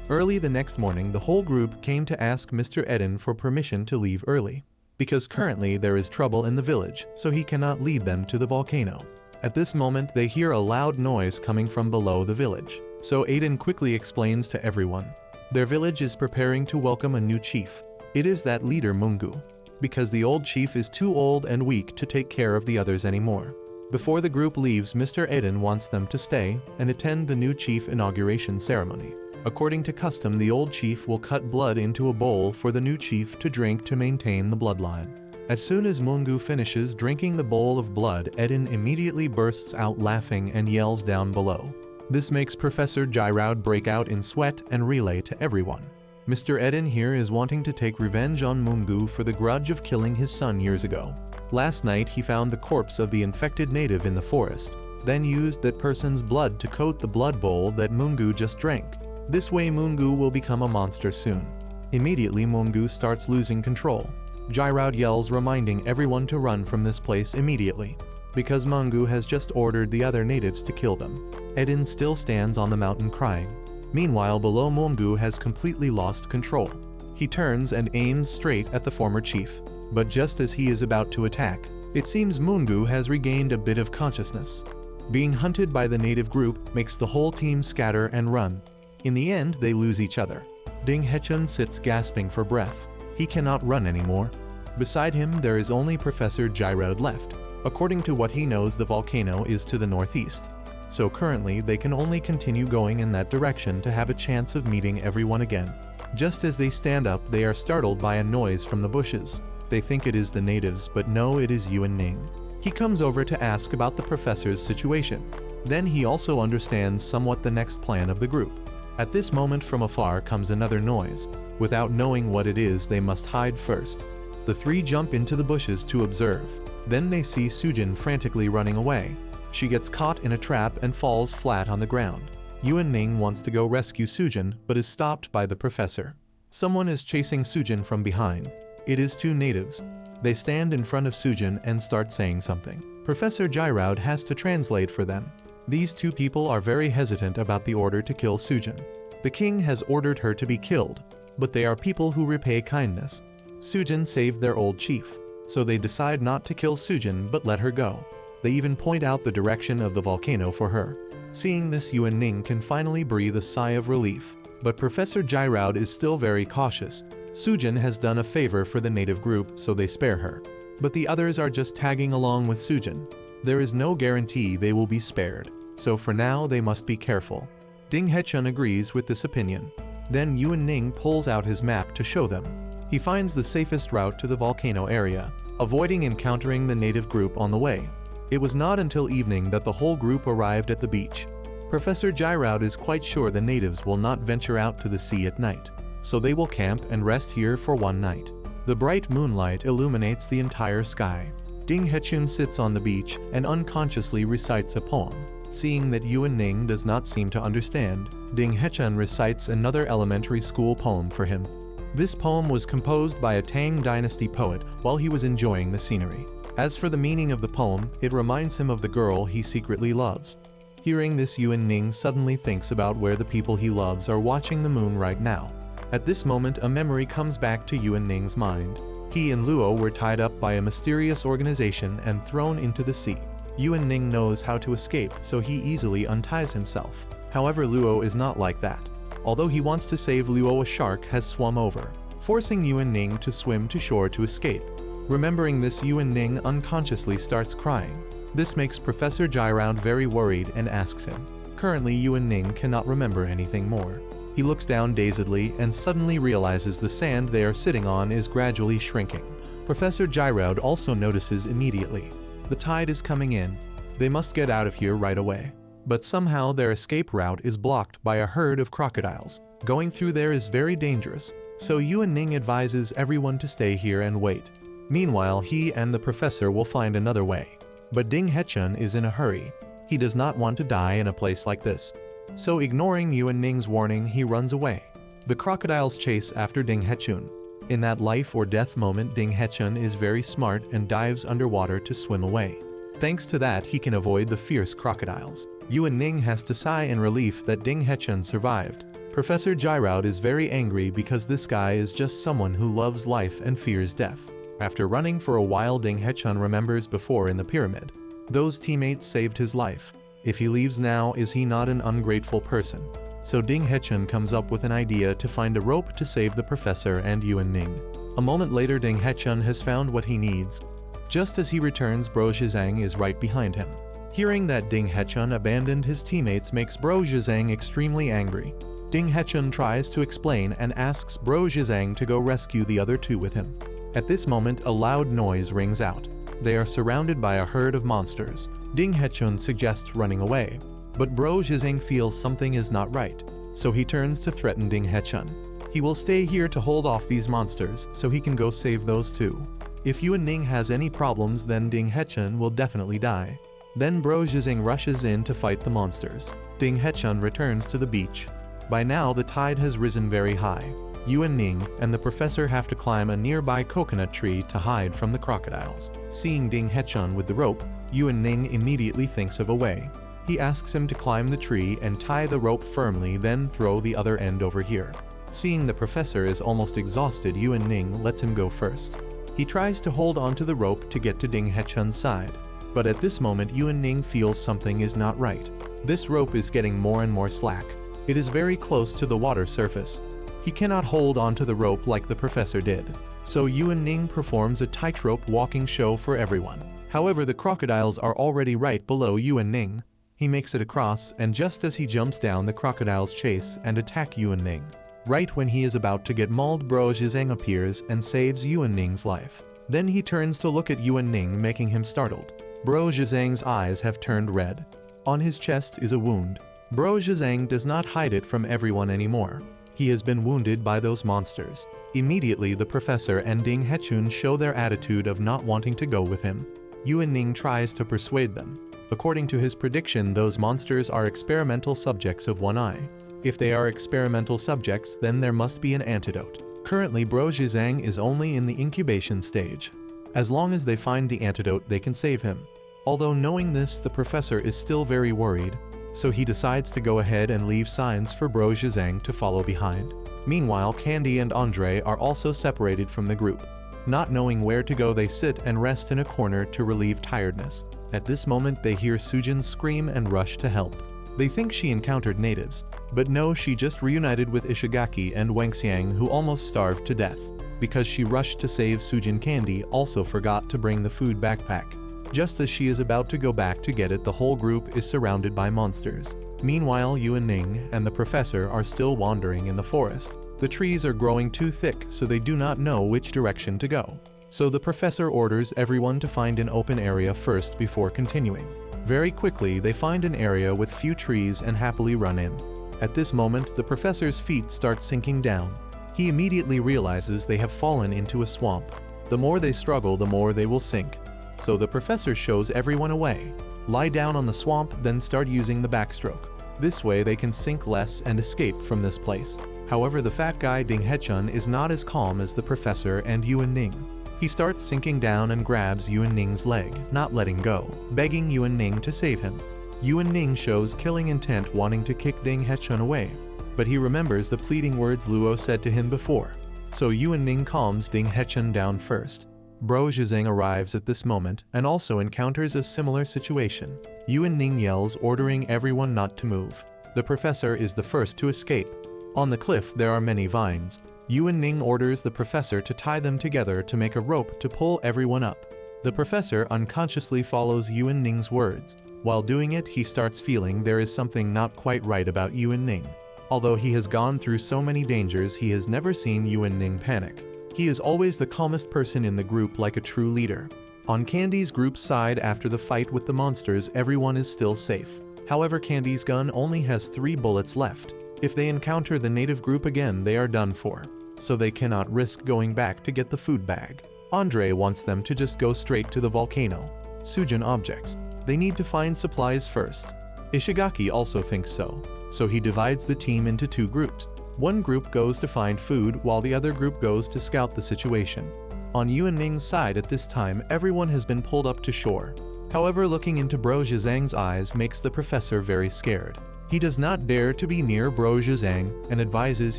Early the next morning, the whole group came to ask Mr. Eden for permission to leave early, because currently there is trouble in the village, so he cannot lead them to the volcano. At this moment, they hear a loud noise coming from below the village, so Eden quickly explains to everyone. Their village is preparing to welcome a new chief. It is that leader Mungu, because the old chief is too old and weak to take care of the others anymore. Before the group leaves, Mr. Eden wants them to stay and attend the new chief inauguration ceremony. According to custom, the old chief will cut blood into a bowl for the new chief to drink to maintain the bloodline. As soon as Mungu finishes drinking the bowl of blood, Eden immediately bursts out laughing and yells down below. This makes Professor Giraud break out in sweat and relay to everyone. Mr. Eden here is wanting to take revenge on Mungu for the grudge of killing his son years ago. Last night he found the corpse of the infected native in the forest, then used that person's blood to coat the blood bowl that Mungu just drank. This way Mungu will become a monster soon. Immediately Mungu starts losing control. Giraud yells, reminding everyone to run from this place immediately, because Mungu has just ordered the other natives to kill them. Eden still stands on the mountain crying. Meanwhile, below, Mungu has completely lost control. He turns and aims straight at the former chief. But just as he is about to attack, it seems Mungu has regained a bit of consciousness. Being hunted by the native group makes the whole team scatter and run. In the end, they lose each other. Ding Hechun sits gasping for breath. He cannot run anymore. Beside him, there is only Professor Giraud left. According to what he knows, the volcano is to the northeast. So currently, they can only continue going in that direction to have a chance of meeting everyone again. Just as they stand up, they are startled by a noise from the bushes. They think it is the natives, but no, it is Yuan Ning. He comes over to ask about the professor's situation. Then he also understands somewhat the next plan of the group. At this moment, from afar comes another noise. Without knowing what it is, they must hide first. The three jump into the bushes to observe. Then they see Sujin frantically running away. She gets caught in a trap and falls flat on the ground. Yuan Ning wants to go rescue Sujin, but is stopped by the professor. Someone is chasing Sujin from behind. It is two natives. They stand in front of Sujin and start saying something. Professor Giraud has to translate for them. These two people are very hesitant about the order to kill Sujin. The king has ordered her to be killed, but they are people who repay kindness. Sujin saved their old chief, so they decide not to kill Sujin but let her go. They even point out the direction of the volcano for her. Seeing this, Yuan Ning can finally breathe a sigh of relief. But Professor Giraud is still very cautious. Sujin has done a favor for the native group, so they spare her. But the others are just tagging along with Sujin. There is no guarantee they will be spared, so for now they must be careful. Ding Hechun agrees with this opinion. Then Yuan Ning pulls out his map to show them. He finds the safest route to the volcano area, avoiding encountering the native group on the way. It was not until evening that the whole group arrived at the beach. Professor Giraud is quite sure the natives will not venture out to the sea at night, so they will camp and rest here for one night. The bright moonlight illuminates the entire sky. Ding Hechun sits on the beach and unconsciously recites a poem. Seeing that Yuan Ning does not seem to understand, Ding Hechun recites another elementary school poem for him. This poem was composed by a Tang Dynasty poet while he was enjoying the scenery. As for the meaning of the poem, it reminds him of the girl he secretly loves. Hearing this, Yuan Ning suddenly thinks about where the people he loves are watching the moon right now. At this moment, a memory comes back to Yuan Ning's mind. He and Luo were tied up by a mysterious organization and thrown into the sea. Yuan Ning knows how to escape, so he easily unties himself. However, Luo is not like that. Although he wants to save Luo, a shark has swum over, forcing Yuan Ning to swim to shore to escape. Remembering this, Yuan Ning unconsciously starts crying. This makes Professor Giraud very worried and asks him. Currently, Yuan Ning cannot remember anything more. He looks down dazedly and suddenly realizes the sand they are sitting on is gradually shrinking. Professor Giraud also notices immediately. The tide is coming in. They must get out of here right away. But somehow their escape route is blocked by a herd of crocodiles. Going through there is very dangerous, so Yuan Ning advises everyone to stay here and wait. Meanwhile, he and the professor will find another way. But Ding Hechun is in a hurry. He does not want to die in a place like this. So ignoring Yuan Ning's warning, he runs away. The crocodiles chase after Ding Hechun. In that life or death moment, Ding Hechun is very smart and dives underwater to swim away. Thanks to that, he can avoid the fierce crocodiles. Yuan Ning has to sigh in relief that Ding Hechun survived. Professor Gyraud is very angry because this guy is just someone who loves life and fears death. After running for a while, Ding Hechun remembers before in the pyramid. Those teammates saved his life. If he leaves now, is he not an ungrateful person? So Ding Hechun comes up with an idea to find a rope to save the professor and Yuan Ning. A moment later, Ding Hechun has found what he needs. Just as he returns, Bro Zhizang is right behind him. Hearing that Ding Hechun abandoned his teammates makes Bro Zhizang extremely angry. Ding Hechun tries to explain and asks Bro Zhizang to go rescue the other two with him. At this moment, a loud noise rings out. They are surrounded by a herd of monsters. Ding Hechun suggests running away, but Bro Zhizang feels something is not right, so he turns to threaten Ding Hechun. He will stay here to hold off these monsters so he can go save those two. If Yuan Ning has any problems, then Ding Hechun will definitely die. Then Bro Zhizang rushes in to fight the monsters. Ding Hechun returns to the beach. By now, the tide has risen very high. Yuan Ning and the professor have to climb a nearby coconut tree to hide from the crocodiles. Seeing Ding Hechun with the rope, Yuan Ning immediately thinks of a way. He asks him to climb the tree and tie the rope firmly, then throw the other end over here. Seeing the professor is almost exhausted, Yuan Ning lets him go first. He tries to hold onto the rope to get to Ding Hechun's side. But at this moment, Yuan Ning feels something is not right. This rope is getting more and more slack. It is very close to the water surface. He cannot hold onto the rope like the professor did. So Yuan Ning performs a tightrope walking show for everyone. However, the crocodiles are already right below Yuan Ning. He makes it across, and just as he jumps down, the crocodiles chase and attack Yuan Ning. Right when he is about to get mauled, Bro Zhizang appears and saves Yuan Ning's life. Then he turns to look at Yuan Ning, making him startled. Bro Zhizang's eyes have turned red. On his chest is a wound. Bro Zhizang does not hide it from everyone anymore. He has been wounded by those monsters. Immediately, the professor and Ding Hechun show their attitude of not wanting to go with him. Yuan Ning tries to persuade them. According to his prediction, those monsters are experimental subjects of One Eye. If they are experimental subjects, then there must be an antidote. Currently, Bro Zhizang is only in the incubation stage. As long as they find the antidote, they can save him. Although knowing this, the professor is still very worried, so he decides to go ahead and leave signs for Bro Zhizang to follow behind. Meanwhile, Candy and Andre are also separated from the group. Not knowing where to go, they sit and rest in a corner to relieve tiredness. At this moment, they hear Sujin scream and rush to help. They think she encountered natives, but no, she just reunited with Ishigaki and Wangxiang, who almost starved to death. Because she rushed to save Sujin, Candy also forgot to bring the food backpack. Just as she is about to go back to get it, the whole group is surrounded by monsters. Meanwhile, Yuan Ning and the professor are still wandering in the forest. The trees are growing too thick, so they do not know which direction to go. So the professor orders everyone to find an open area first before continuing. Very quickly, they find an area with few trees and happily run in. At this moment, the professor's feet start sinking down. He immediately realizes they have fallen into a swamp. The more they struggle, the more they will sink. So the professor shows everyone a way. Lie down on the swamp, then start using the backstroke. This way they can sink less and escape from this place. However, the fat guy Ding Hechun is not as calm as the professor and Yuan Ning. He starts sinking down and grabs Yuan Ning's leg, not letting go, begging Yuan Ning to save him. Yuan Ning shows killing intent, wanting to kick Ding Hechun away, but he remembers the pleading words Luo said to him before. So Yuan Ning calms Ding Hechun down first. Bro Zhizang arrives at this moment and also encounters a similar situation. Yuan Ning yells, ordering everyone not to move. The professor is the first to escape. On the cliff, there are many vines. Yuan Ning orders the professor to tie them together to make a rope to pull everyone up. The professor unconsciously follows Yuan Ning's words. While doing it, he starts feeling there is something not quite right about Yuan Ning. Although he has gone through so many dangers, he has never seen Yuan Ning panic. He is always the calmest person in the group, like a true leader. On Candy's group's side, after the fight with the monsters, everyone is still safe. However, Candy's gun only has 3 bullets left. If they encounter the native group again, they are done for. So they cannot risk going back to get the food bag. Andre wants them to just go straight to the volcano. Sujin objects. They need to find supplies first. Ishigaki also thinks so he divides the team into two groups. One group goes to find food while the other group goes to scout the situation. On Yuanning's side at this time, everyone has been pulled up to shore. However, looking into Bro Zhizang's eyes makes the professor very scared. He does not dare to be near Bro Zhizang and advises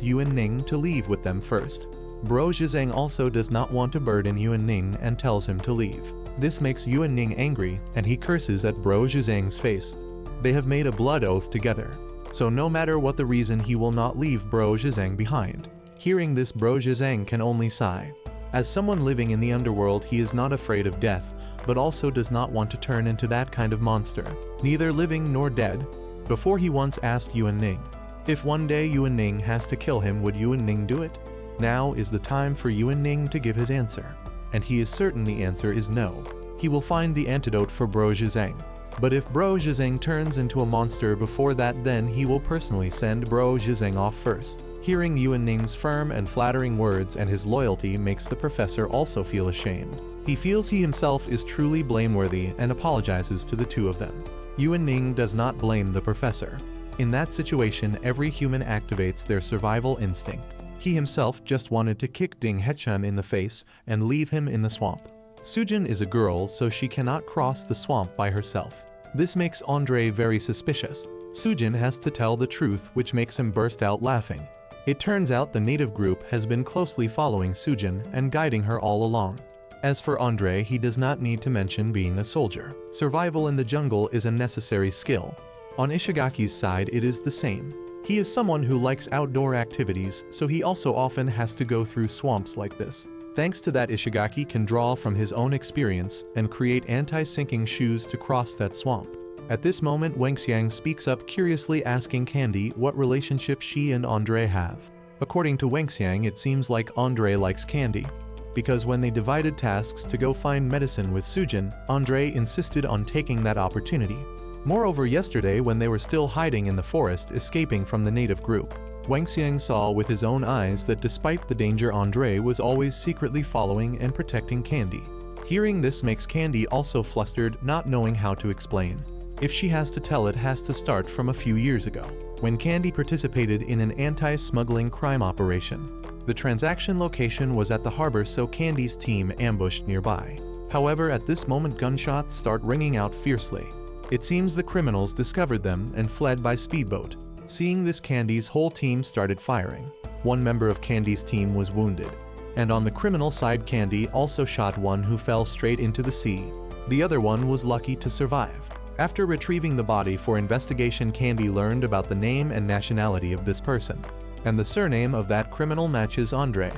Yuanning to leave with them first. Bro Zhizang also does not want to burden Yuanning and tells him to leave. This makes Yuanning angry and he curses at Bro Zhizang's face. They have made a blood oath together, so no matter what the reason he will not leave Bro Zhizang behind. Hearing this, Bro Zhizang can only sigh. As someone living in the underworld, he is not afraid of death, but also does not want to turn into that kind of monster, neither living nor dead. Before he once asked Yuanning, if one day Yuanning has to kill him, would Yuanning do it? Now is the time for Yuanning to give his answer, and he is certain the answer is no. He will find the antidote for Bro Zhizang. But if Bro Zhizang turns into a monster before that, then he will personally send Bro Zhizang off first. Hearing Yuanning's firm and flattering words and his loyalty makes the professor also feel ashamed. He feels he himself is truly blameworthy and apologizes to the two of them. Yuanning does not blame the professor. In that situation, every human activates their survival instinct. He himself just wanted to kick Ding Hechun in the face and leave him in the swamp. Sujin is a girl, so she cannot cross the swamp by herself. This makes Andre very suspicious. Sujin has to tell the truth, which makes him burst out laughing. It turns out the native group has been closely following Sujin and guiding her all along. As for Andre, he does not need to mention being a soldier. Survival in the jungle is a necessary skill. On Ishigaki's side, it is the same. He is someone who likes outdoor activities, so he also often has to go through swamps like this. Thanks to that, Ishigaki can draw from his own experience and create anti-sinking shoes to cross that swamp. At this moment, Wangxiang speaks up, curiously asking Candy what relationship she and Andre have. According to Wangxiang, it seems like Andre likes Candy, because when they divided tasks to go find medicine with Sujin, Andre insisted on taking that opportunity. Moreover, yesterday when they were still hiding in the forest escaping from the native group, Wangxiang saw with his own eyes that despite the danger, Andre was always secretly following and protecting Candy. Hearing this makes Candy also flustered, not knowing how to explain. If she has to tell, it has to start from a few years ago, when Candy participated in an anti-smuggling crime operation. The transaction location was at the harbor, so Candy's team ambushed nearby. However, at this moment gunshots start ringing out fiercely. It seems the criminals discovered them and fled by speedboat. Seeing this, Candy's whole team started firing. One member of Candy's team was wounded, and on the criminal side, Candy also shot one who fell straight into the sea. The other one was lucky to survive. After retrieving the body for investigation, Candy learned about the name and nationality of this person, and the surname of that criminal matches Andre.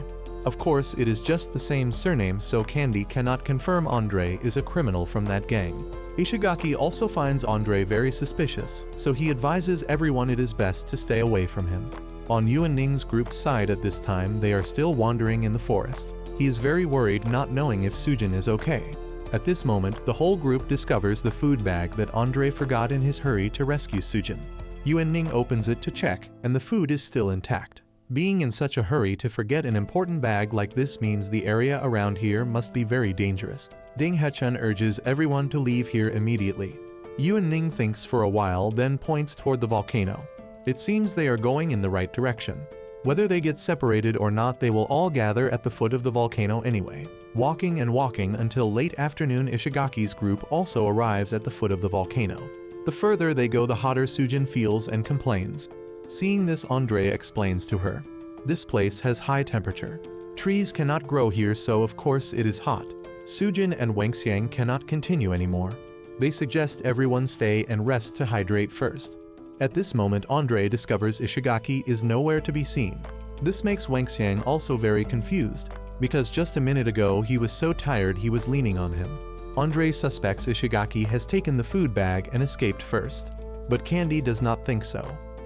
Of course, it is just the same surname, so Candy cannot confirm Andre is a criminal from that gang. Ishigaki also finds Andre very suspicious, so he advises everyone it is best to stay away from him. On Yuanning's group's side at this time, they are still wandering in the forest. He is very worried, not knowing if Sujin is okay. At this moment, the whole group discovers the food bag that Andre forgot in his hurry to rescue Sujin. Yuanning opens it to check, and the food is still intact. Being in such a hurry to forget an important bag like this means the area around here must be very dangerous. Ding Hechun urges everyone to leave here immediately. Yuanning thinks for a while, then points toward the volcano. It seems they are going in the right direction. Whether they get separated or not, they will all gather at the foot of the volcano anyway. Walking and walking until late afternoon, Ishigaki's group also arrives at the foot of the volcano. The further they go, the hotter Sujin feels and complains. Seeing this, Andre explains to her, "This place has high temperature. Trees cannot grow here, so of course it is hot." Sujin and Wangxiang cannot continue anymore. They suggest everyone stay and rest to hydrate first. At this moment, Andre discovers Ishigaki is nowhere to be seen. This makes Wangxiang also very confused, because just a minute ago he was so tired he was leaning on him. Andre suspects Ishigaki has taken the food bag and escaped first, but Candy does not think so.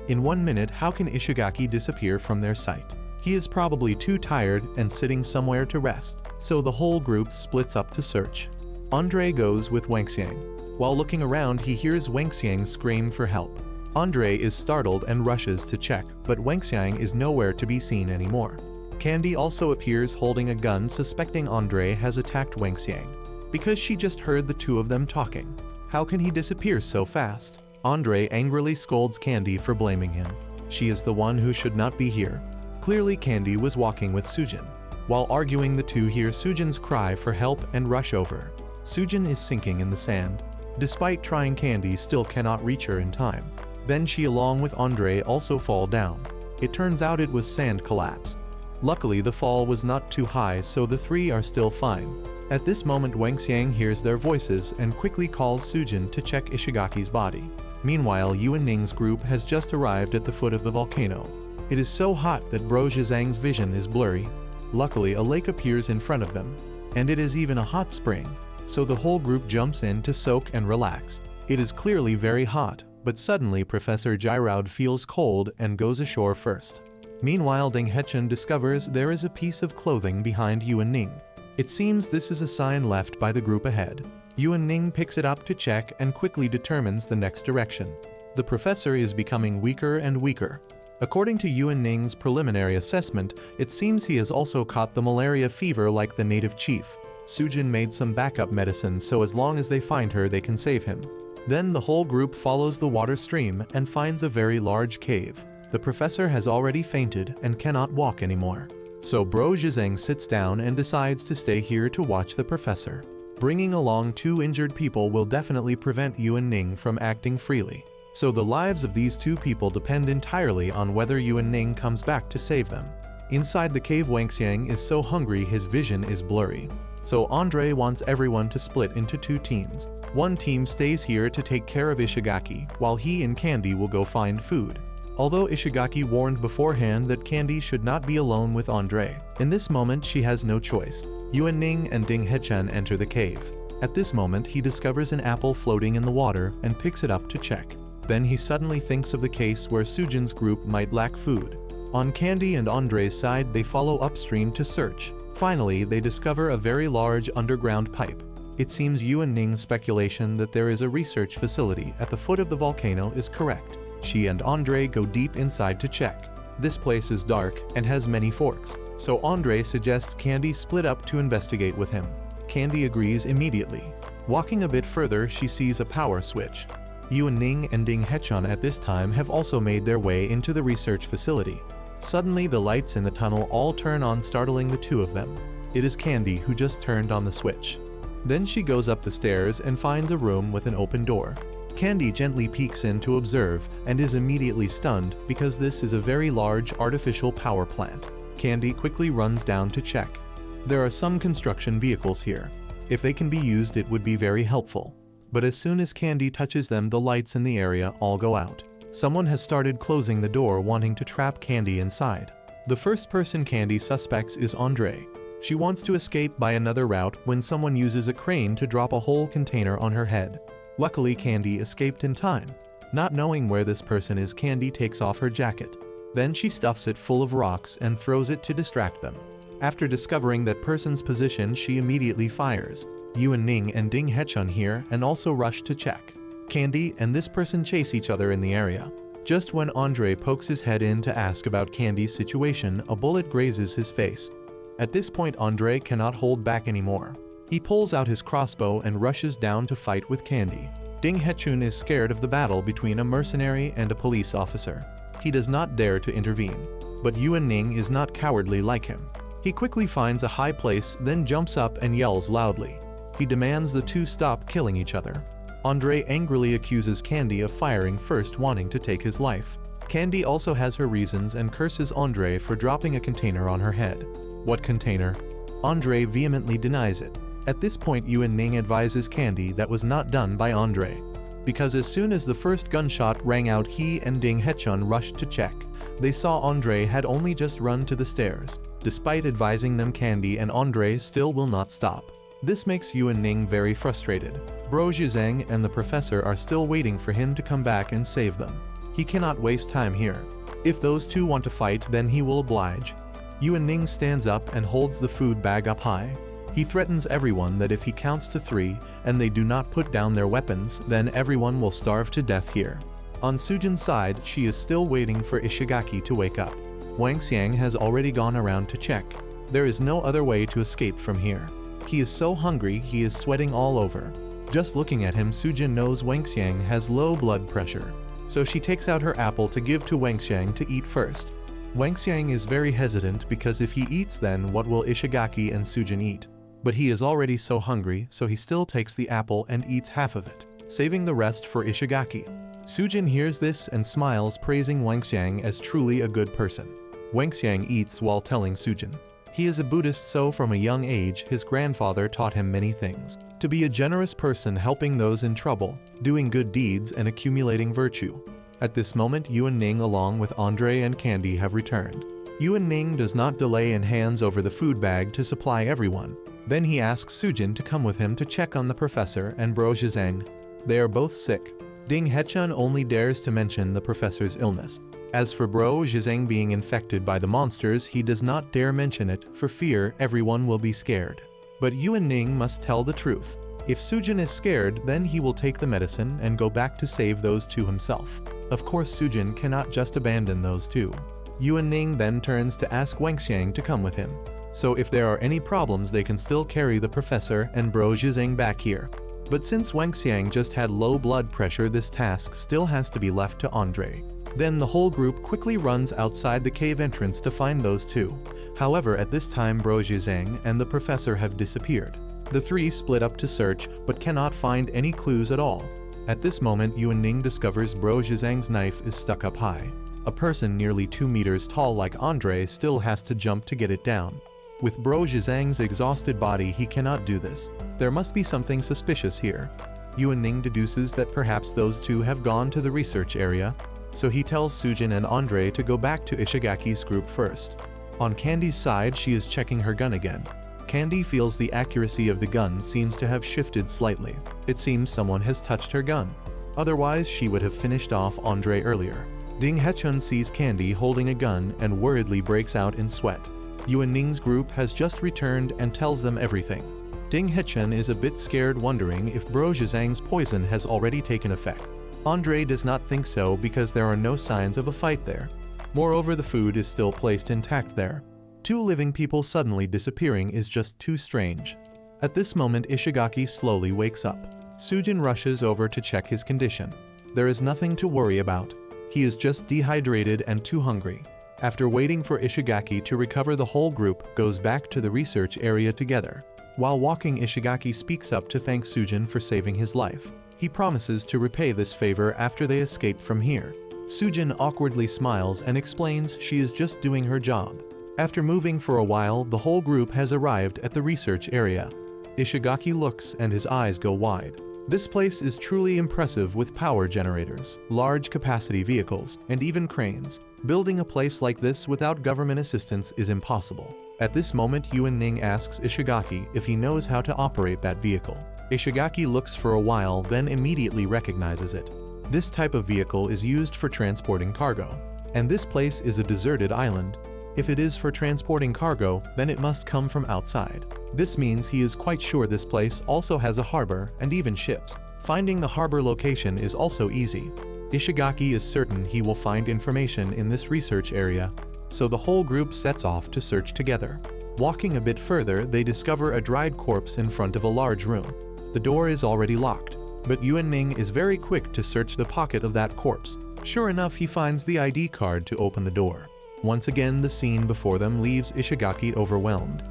In 1 minute, how can Ishigaki disappear from their sight? He is probably too tired and sitting somewhere to rest, so the whole group splits up to search. Andre goes with Wangxiang. While looking around, he hears Wangxiang scream for help. Andre is startled and rushes to check, but Wangxiang is nowhere to be seen anymore. Candy also appears holding a gun, suspecting Andre has attacked Wangxiang, because she just heard the two of them talking. How can he disappear so fast? Andre angrily scolds Candy for blaming him. She is the one who should not be here. Clearly Candy was walking with Sujin. While arguing, the two hear Sujin's cry for help and rush over. Sujin is sinking in the sand. Despite trying, Candy still cannot reach her in time. Then she along with Andre also fall down. It turns out it was sand collapse. Luckily the fall was not too high, so the three are still fine. At this moment Wang Xiang hears their voices and quickly calls Sujin to check Ishigaki's body. Meanwhile, Yuan Ning's group has just arrived at the foot of the volcano. It is so hot that Bro Zhang's vision is blurry. Luckily a lake appears in front of them, and it is even a hot spring, so the whole group jumps in to soak and relax. It is clearly very hot, but suddenly Professor Giraud feels cold and goes ashore first. Meanwhile Ding Hechun discovers there is a piece of clothing behind Yuan Ning. It seems this is a sign left by the group ahead. Yuan Ning picks it up to check and quickly determines the next direction. The professor is becoming weaker and weaker. According to Yuan Ning's preliminary assessment, it seems he has also caught the malaria fever like the native chief. Sujin made some backup medicine, so as long as they find her they can save him. Then the whole group follows the water stream and finds a very large cave. The professor has already fainted and cannot walk anymore. So Bro Zhang sits down and decides to stay here to watch the professor. Bringing along two injured people will definitely prevent Yuan Ning from acting freely. So the lives of these two people depend entirely on whether Yuan Ning comes back to save them. Inside the cave, Wang Xiang is so hungry his vision is blurry. So Andre wants everyone to split into two teams. One team stays here to take care of Ishigaki, while he and Candy will go find food. Although Ishigaki warned beforehand that Candy should not be alone with Andre, in this moment she has no choice. Yuan Ning and Ding Hechun enter the cave. At this moment he discovers an apple floating in the water and picks it up to check. Then he suddenly thinks of the case where Sujin's group might lack food. On Candy and Andre's side they follow upstream to search. Finally they discover a very large underground pipe. It seems Yuan Ning's speculation that there is a research facility at the foot of the volcano is correct. She and Andre go deep inside to check. This place is dark and has many forks, so Andre suggests Candy split up to investigate with him. Candy agrees immediately. Walking a bit further she sees a power switch. Yuan Ning and Ding Hechun at this time have also made their way into the research facility. Suddenly the lights in the tunnel all turn on, startling the two of them. It is Candy who just turned on the switch. Then she goes up the stairs and finds a room with an open door. Candy gently peeks in to observe and is immediately stunned because this is a very large artificial power plant. Candy quickly runs down to check. There are some construction vehicles here. If they can be used it would be very helpful. But as soon as Candy touches them the lights in the area all go out. Someone has started closing the door, wanting to trap Candy inside. The first person Candy suspects is Andre. She wants to escape by another route when someone uses a crane to drop a whole container on her head. Luckily Candy escaped in time. Not knowing where this person is, Candy takes off her jacket. Then she stuffs it full of rocks and throws it to distract them. After discovering that person's position she immediately fires. Yuan Ning and Ding Hechun hear and also rush to check. Candy and this person chase each other in the area. Just when Andre pokes his head in to ask about Candy's situation, a bullet grazes his face. At this point Andre cannot hold back anymore. He pulls out his crossbow and rushes down to fight with Candy. Ding Hechun is scared of the battle between a mercenary and a police officer. He does not dare to intervene. But Yuan Ning is not cowardly like him. He quickly finds a high place, then jumps up and yells loudly. He demands the two stop killing each other. Andre angrily accuses Candy of firing first, wanting to take his life. Candy also has her reasons and curses Andre for dropping a container on her head. What container? Andre vehemently denies it. At this point Yuan Ning advises Candy that was not done by Andre. Because as soon as the first gunshot rang out he and Ding Hechun rushed to check. They saw Andre had only just run to the stairs. Despite advising them, Candy and Andre still will not stop. This makes Yuan Ning very frustrated. Bro Zhang and the professor are still waiting for him to come back and save them. He cannot waste time here. If those two want to fight then he will oblige. Yuan Ning stands up and holds the food bag up high. He threatens everyone that if he counts to 3 and they do not put down their weapons, then everyone will starve to death here. On Sujin's side, she is still waiting for Ishigaki to wake up. Wang Xiang has already gone around to check. There is no other way to escape from here. He is so hungry he is sweating all over. Just looking at him, Sujin knows Wangxiang has low blood pressure, so she takes out her apple to give to Wangxiang to eat first. Wangxiang is very hesitant because if he eats, then what will Ishigaki and Sujin eat? But he is already so hungry, so he still takes the apple and eats half of it, saving the rest for Ishigaki. Sujin hears this and smiles, praising Wangxiang as truly a good person. Wangxiang eats while telling Sujin he is a Buddhist, so from a young age his grandfather taught him many things. To be a generous person, helping those in trouble, doing good deeds and accumulating virtue. At this moment, Yuan Ning along with Andre and Candy have returned. Yuan Ning does not delay and hands over the food bag to supply everyone. Then he asks Sujin to come with him to check on the professor and Bro Zhizeng. They are both sick. Ding Hechun only dares to mention the professor's illness. As for Bro Zhizeng being infected by the monsters, he does not dare mention it for fear everyone will be scared. But Yuan Ning must tell the truth. If Sujin is scared, then he will take the medicine and go back to save those two himself. Of course, Sujin cannot just abandon those two. Yuan Ning then turns to ask Wangxiang to come with him. So if there are any problems, they can still carry the professor and Bro Zhizeng back here. But since Wangxiang just had low blood pressure, this task still has to be left to Andre. Then the whole group quickly runs outside the cave entrance to find those two. However, at this time Bro Zhizeng and the professor have disappeared. The three split up to search, but cannot find any clues at all. At this moment, Yuan Ning discovers Bro Zhizeng's knife is stuck up high. A person nearly 2 meters tall like Andre still has to jump to get it down. With Bro Zhizeng's exhausted body, he cannot do this. There must be something suspicious here. Yuan Ning deduces that perhaps those two have gone to the research area, so he tells Sujin and Andre to go back to Ishigaki's group first. On Candy's side, she is checking her gun again. Candy feels the accuracy of the gun seems to have shifted slightly. It seems someone has touched her gun. Otherwise, she would have finished off Andre earlier. Ding Hechun sees Candy holding a gun and worriedly breaks out in sweat. Yuan Ning's group has just returned and tells them everything. Ding Hechun is a bit scared, wondering if Bro Zhizeng's poison has already taken effect. Andre does not think so because there are no signs of a fight there. Moreover, the food is still placed intact there. Two living people suddenly disappearing is just too strange. At this moment, Ishigaki slowly wakes up. Sujin rushes over to check his condition. There is nothing to worry about. He is just dehydrated and too hungry. After waiting for Ishigaki to recover, the whole group goes back to the research area together. While walking, Ishigaki speaks up to thank Sujin for saving his life. He promises to repay this favor after they escape from here. Sujin awkwardly smiles and explains she is just doing her job. After moving for a while, the whole group has arrived at the research area. Ishigaki looks and his eyes go wide. This place is truly impressive with power generators, large capacity vehicles, and even cranes. Building a place like this without government assistance is impossible. At this moment, Yuan Ning asks Ishigaki if he knows how to operate that vehicle. Ishigaki looks for a while, then immediately recognizes it. This type of vehicle is used for transporting cargo. And this place is a deserted island. If it is for transporting cargo, then it must come from outside. This means he is quite sure this place also has a harbor and even ships. Finding the harbor location is also easy. Ishigaki is certain he will find information in this research area, so the whole group sets off to search together. Walking a bit further, they discover a dried corpse in front of a large room. The door is already locked, but Yuan Ning is very quick to search the pocket of that corpse. Sure enough, he finds the ID card to open the door. Once again, the scene before them leaves Ishigaki overwhelmed.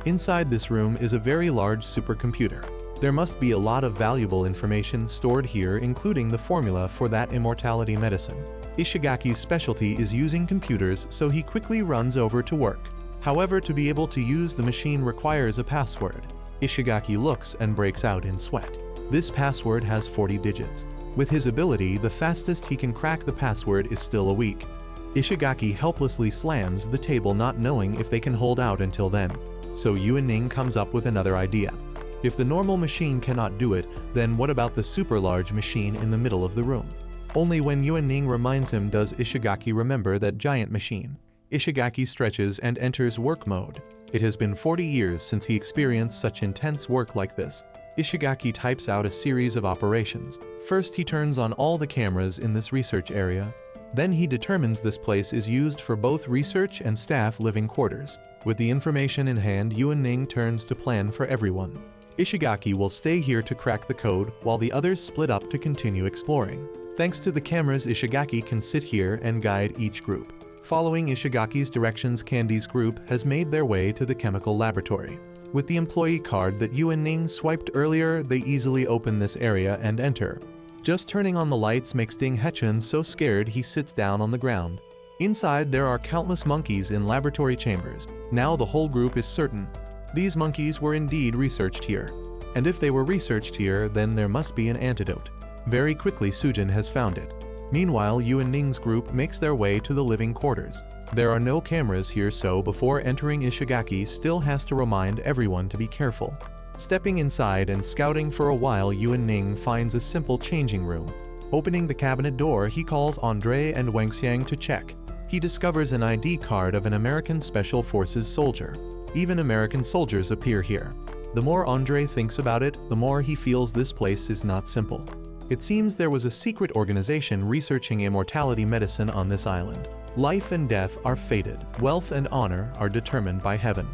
Inside this room is a very large supercomputer. There must be a lot of valuable information stored here, including the formula for that immortality medicine. Ishigaki's specialty is using computers, so he quickly runs over to work. However, to be able to use the machine requires a password. Ishigaki looks and breaks out in sweat. This password has 40 digits. With his ability, the fastest he can crack the password is still a week. Ishigaki helplessly slams the table, not knowing if they can hold out until then. So Yuan Ning comes up with another idea. If the normal machine cannot do it, then what about the super large machine in the middle of the room? Only when Yuan Ning reminds him does Ishigaki remember that giant machine. Ishigaki stretches and enters work mode. It has been 40 years since he experienced such intense work like this. Ishigaki types out a series of operations. First, he turns on all the cameras in this research area. Then he determines this place is used for both research and staff living quarters. With the information in hand, Yuan Ning turns to plan for everyone. Ishigaki will stay here to crack the code while the others split up to continue exploring. Thanks to the cameras, Ishigaki can sit here and guide each group. Following Ishigaki's directions, Candy's group has made their way to the chemical laboratory. With the employee card that Yu and Ning swiped earlier, they easily open this area and enter. Just turning on the lights makes Ding Hechun so scared he sits down on the ground. Inside, there are countless monkeys in laboratory chambers. Now the whole group is certain. These monkeys were indeed researched here. And if they were researched here, then there must be an antidote. Very quickly, Sujin has found it. Meanwhile, Yu and Ning's group makes their way to the living quarters. There are no cameras here, so before entering, Ishigaki still has to remind everyone to be careful. Stepping inside and scouting for a while, Yu and Ning finds a simple changing room. Opening the cabinet door, he calls Andre and Wangxiang to check. He discovers an ID card of an American Special Forces soldier. Even American soldiers appear here. The more Andre thinks about it, the more he feels this place is not simple. It seems there was a secret organization researching immortality medicine on this island. Life and death are fated. Wealth and honor are determined by heaven.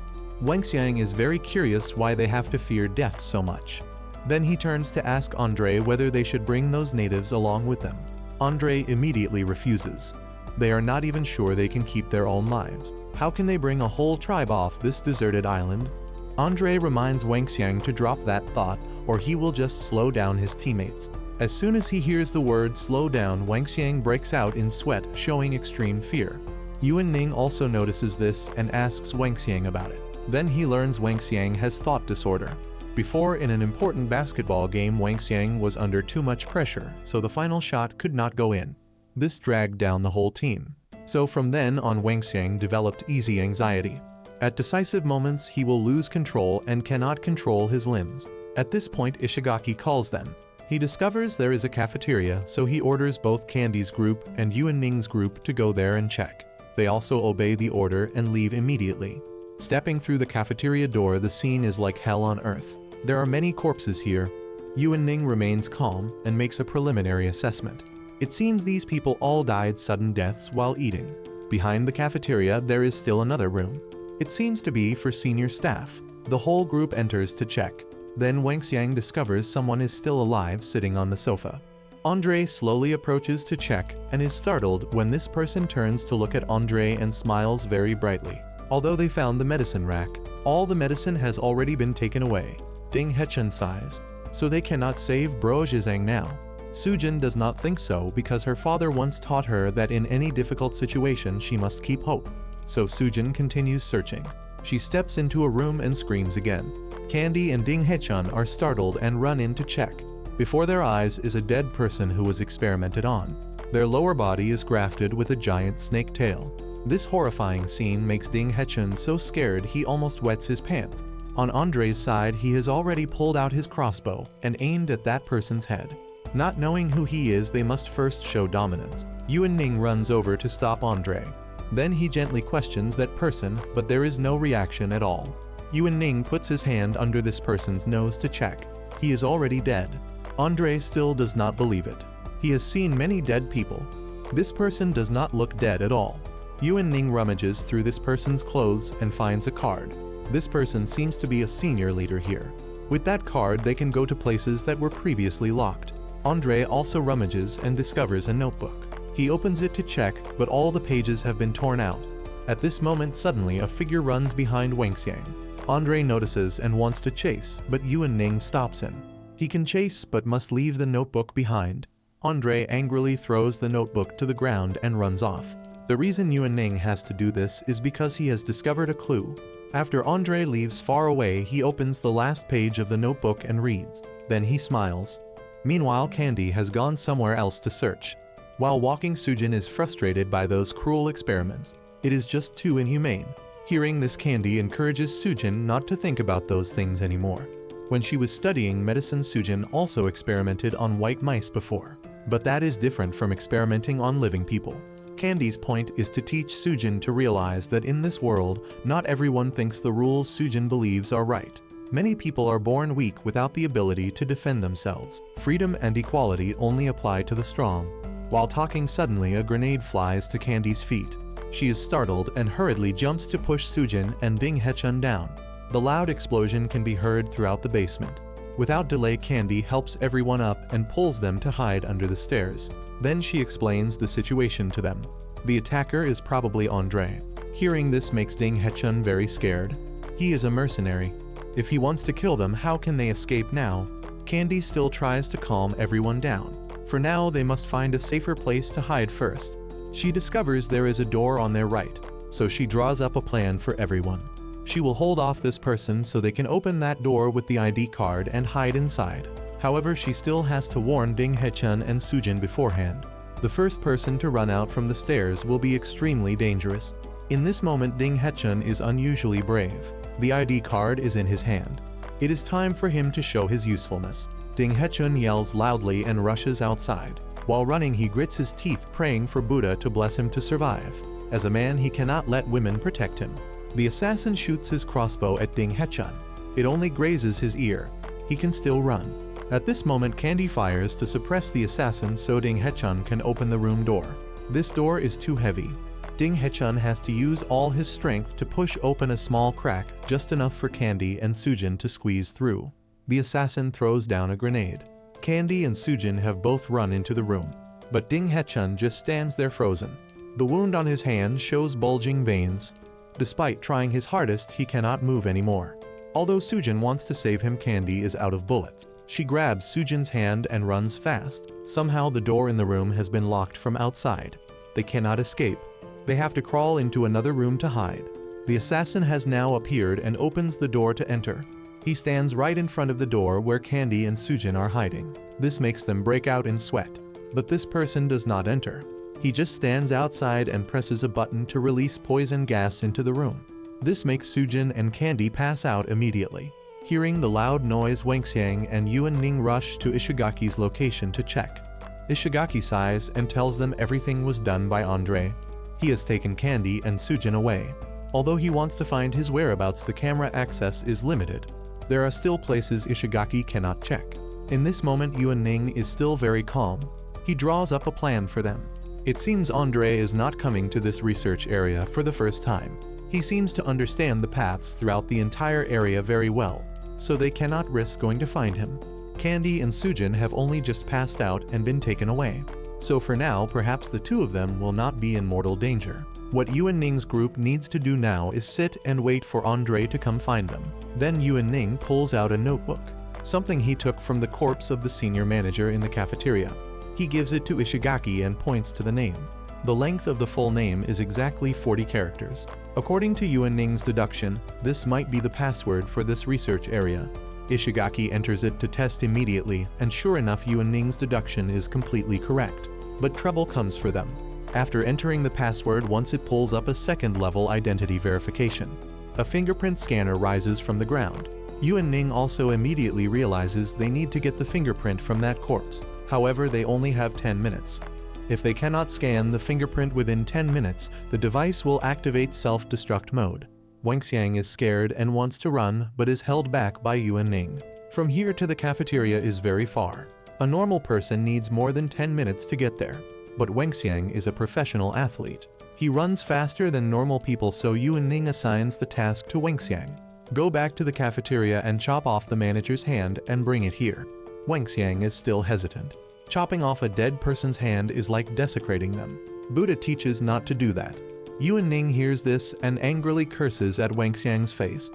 Wangxiang is very curious why they have to fear death so much. Then he turns to ask Andre whether they should bring those natives along with them. Andre immediately refuses. They are not even sure they can keep their own lives. How can they bring a whole tribe off this deserted island? Andre reminds Wangxiang to drop that thought, or he will just slow down his teammates. As soon as he hears the word slow down, Wangxiang breaks out in sweat, showing extreme fear. Yu and Ning also notices this and asks Wangxiang about it. Then he learns Wangxiang has thought disorder. Before, in an important basketball game, Wangxiang was under too much pressure, so the final shot could not go in. This dragged down the whole team. So from then on, Wangxiang developed easy anxiety. At decisive moments, he will lose control and cannot control his limbs. At this point, Ishigaki calls them. He discovers there is a cafeteria, so he orders both Candy's group and Yu and Ning's group to go there and check. They also obey the order and leave immediately. Stepping through the cafeteria door, the scene is like hell on earth. There are many corpses here. Yu and Ning remains calm and makes a preliminary assessment. It seems these people all died sudden deaths while eating. Behind the cafeteria, there is still another room. It seems to be for senior staff. The whole group enters to check. Then Wangxiang discovers someone is still alive sitting on the sofa. Andre slowly approaches to check and is startled when this person turns to look at Andre and smiles very brightly. Although they found the medicine rack, all the medicine has already been taken away. Ding Hechun sighs. So they cannot save Bro Zhizang now. Sujin does not think so because her father once taught her that in any difficult situation she must keep hope. So Sujin continues searching. She steps into a room and screams again. Candy and Ding Hechun are startled and run in to check. Before their eyes is a dead person who was experimented on. Their lower body is grafted with a giant snake tail. This horrifying scene makes Ding Hechun so scared he almost wets his pants. On Andre's side, he has already pulled out his crossbow and aimed at that person's head. Not knowing who he is, they must first show dominance. Yu and Ning runs over to stop Andre. Then he gently questions that person, but there is no reaction at all. Yu and Ning puts his hand under this person's nose to check. He is already dead. Andre still does not believe it. He has seen many dead people. This person does not look dead at all. Yu and Ning rummages through this person's clothes and finds a card. This person seems to be a senior leader here. With that card, they can go to places that were previously locked. Andre also rummages and discovers a notebook. He opens it to check, but all the pages have been torn out. At this moment, suddenly a figure runs behind Wangxiang. Andre notices and wants to chase, but Yu and Ning stops him. He can chase but must leave the notebook behind. Andre angrily throws the notebook to the ground and runs off. The reason Yu and Ning has to do this is because he has discovered a clue. After Andre leaves far away, he opens the last page of the notebook and reads. Then he smiles. Meanwhile, Candy has gone somewhere else to search. While walking, Sujin is frustrated by those cruel experiments. It is just too inhumane. Hearing this, Candy encourages Sujin not to think about those things anymore. When she was studying medicine, Sujin also experimented on white mice before. But that is different from experimenting on living people. Candy's point is to teach Sujin to realize that in this world, not everyone thinks the rules Sujin believes are right. Many people are born weak without the ability to defend themselves. Freedom and equality only apply to the strong. While talking, suddenly a grenade flies to Candy's feet. She is startled and hurriedly jumps to push Sujin and Ding Hechun down. The loud explosion can be heard throughout the basement. Without delay, Candy helps everyone up and pulls them to hide under the stairs. Then she explains the situation to them. The attacker is probably Andre. Hearing this makes Ding Hechun very scared. He is a mercenary. If he wants to kill them, how can they escape now? Candy still tries to calm everyone down. For now, they must find a safer place to hide first. She discovers there is a door on their right, so she draws up a plan for everyone. She will hold off this person so they can open that door with the ID card and hide inside. However, she still has to warn Ding Hechun and Sujin beforehand. The first person to run out from the stairs will be extremely dangerous. In this moment, Ding Hechun is unusually brave. The ID card is in his hand. It is time for him to show his usefulness. Ding Hechun yells loudly and rushes outside. While running, he grits his teeth, praying for Buddha to bless him to survive. As a man, he cannot let women protect him. The assassin shoots his crossbow at Ding Hechun. It only grazes his ear. He can still run. At this moment, Candy fires to suppress the assassin so Ding Hechun can open the room door. This door is too heavy. Ding Hechun has to use all his strength to push open a small crack, just enough for Candy and Sujin to squeeze through. The assassin throws down a grenade. Candy and Sujin have both run into the room, but Ding Hechun just stands there frozen. The wound on his hand shows bulging veins. Despite trying his hardest, he cannot move anymore. Although Sujin wants to save him, Candy is out of bullets. She grabs Sujin's hand and runs fast. Somehow the door in the room has been locked from outside. They cannot escape. They have to crawl into another room to hide. The assassin has now appeared and opens the door to enter. He stands right in front of the door where Candy and Sujin are hiding. This makes them break out in sweat. But this person does not enter. He just stands outside and presses a button to release poison gas into the room. This makes Sujin and Candy pass out immediately. Hearing the loud noise, Wangxiang and Yuan Ning rush to Ishigaki's location to check. Ishigaki sighs and tells them everything was done by Andre. He has taken Candy and Sujin away. Although he wants to find his whereabouts, the camera access is limited. There are still places Ishigaki cannot check. In this moment, Yuan Ning is still very calm. He draws up a plan for them. It seems Andre is not coming to this research area for the first time. He seems to understand the paths throughout the entire area very well, so they cannot risk going to find him. Candy and Sujin have only just passed out and been taken away. So for now, perhaps the two of them will not be in mortal danger. What Yuan Ning's group needs to do now is sit and wait for Andre to come find them. Then Yuan Ning pulls out a notebook, something he took from the corpse of the senior manager in the cafeteria. He gives it to Ishigaki and points to the name. The length of the full name is exactly 40 characters. According to Yuan Ning's deduction, this might be the password for this research area. Ishigaki enters it to test immediately, and sure enough, Yuan Ning's deduction is completely correct. But trouble comes for them. After entering the password once, it pulls up a second-level identity verification. A fingerprint scanner rises from the ground. Yuan Ning also immediately realizes they need to get the fingerprint from that corpse. However, they only have 10 minutes. If they cannot scan the fingerprint within 10 minutes, the device will activate self-destruct mode. Wangxiang is scared and wants to run, but is held back by Yuan Ning. From here to the cafeteria is very far. A normal person needs more than 10 minutes to get there. But Wangxiang is a professional athlete. He runs faster than normal people, so Yuan Ning assigns the task to Wangxiang. Go back to the cafeteria and chop off the manager's hand and bring it here. Wangxiang is still hesitant. Chopping off a dead person's hand is like desecrating them. Buddha teaches not to do that. Yuan Ning hears this and angrily curses at Wangxiang's face.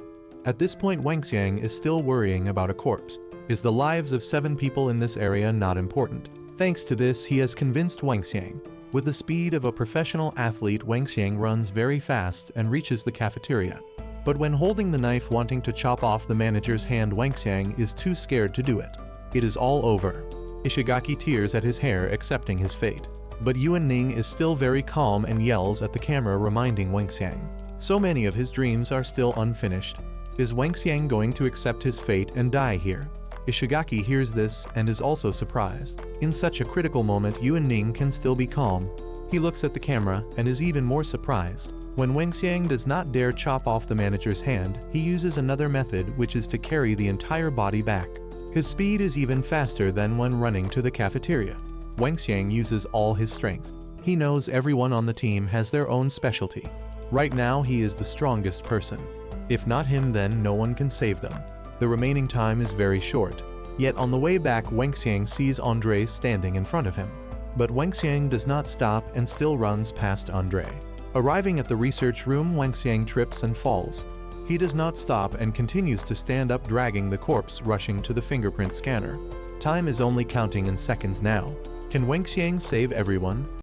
At this point, Wangxiang is still worrying about a corpse. Is the lives of 7 people in this area not important? Thanks to this, he has convinced Wangxiang. With the speed of a professional athlete, Wangxiang runs very fast and reaches the cafeteria. But when holding the knife wanting to chop off the manager's hand, Wangxiang is too scared to do it. It is all over. Ishigaki tears at his hair, accepting his fate. But Yuan Ning is still very calm and yells at the camera, reminding Wangxiang. So many of his dreams are still unfinished. Is Wangxiang going to accept his fate and die here? Ishigaki hears this and is also surprised. In such a critical moment, Yuan Ning can still be calm. He looks at the camera and is even more surprised. When Wangxiang does not dare chop off the manager's hand, he uses another method, which is to carry the entire body back. His speed is even faster than when running to the cafeteria. Wangxiang uses all his strength. He knows everyone on the team has their own specialty. Right now, he is the strongest person. If not him, then no one can save them. The remaining time is very short. Yet on the way back, Wangxiang sees Andre standing in front of him. But Wangxiang does not stop and still runs past Andre. Arriving at the research room, Wangxiang trips and falls. He does not stop and continues to stand up, dragging the corpse, rushing to the fingerprint scanner. Time is only counting in seconds now. Can Wangxiang save everyone?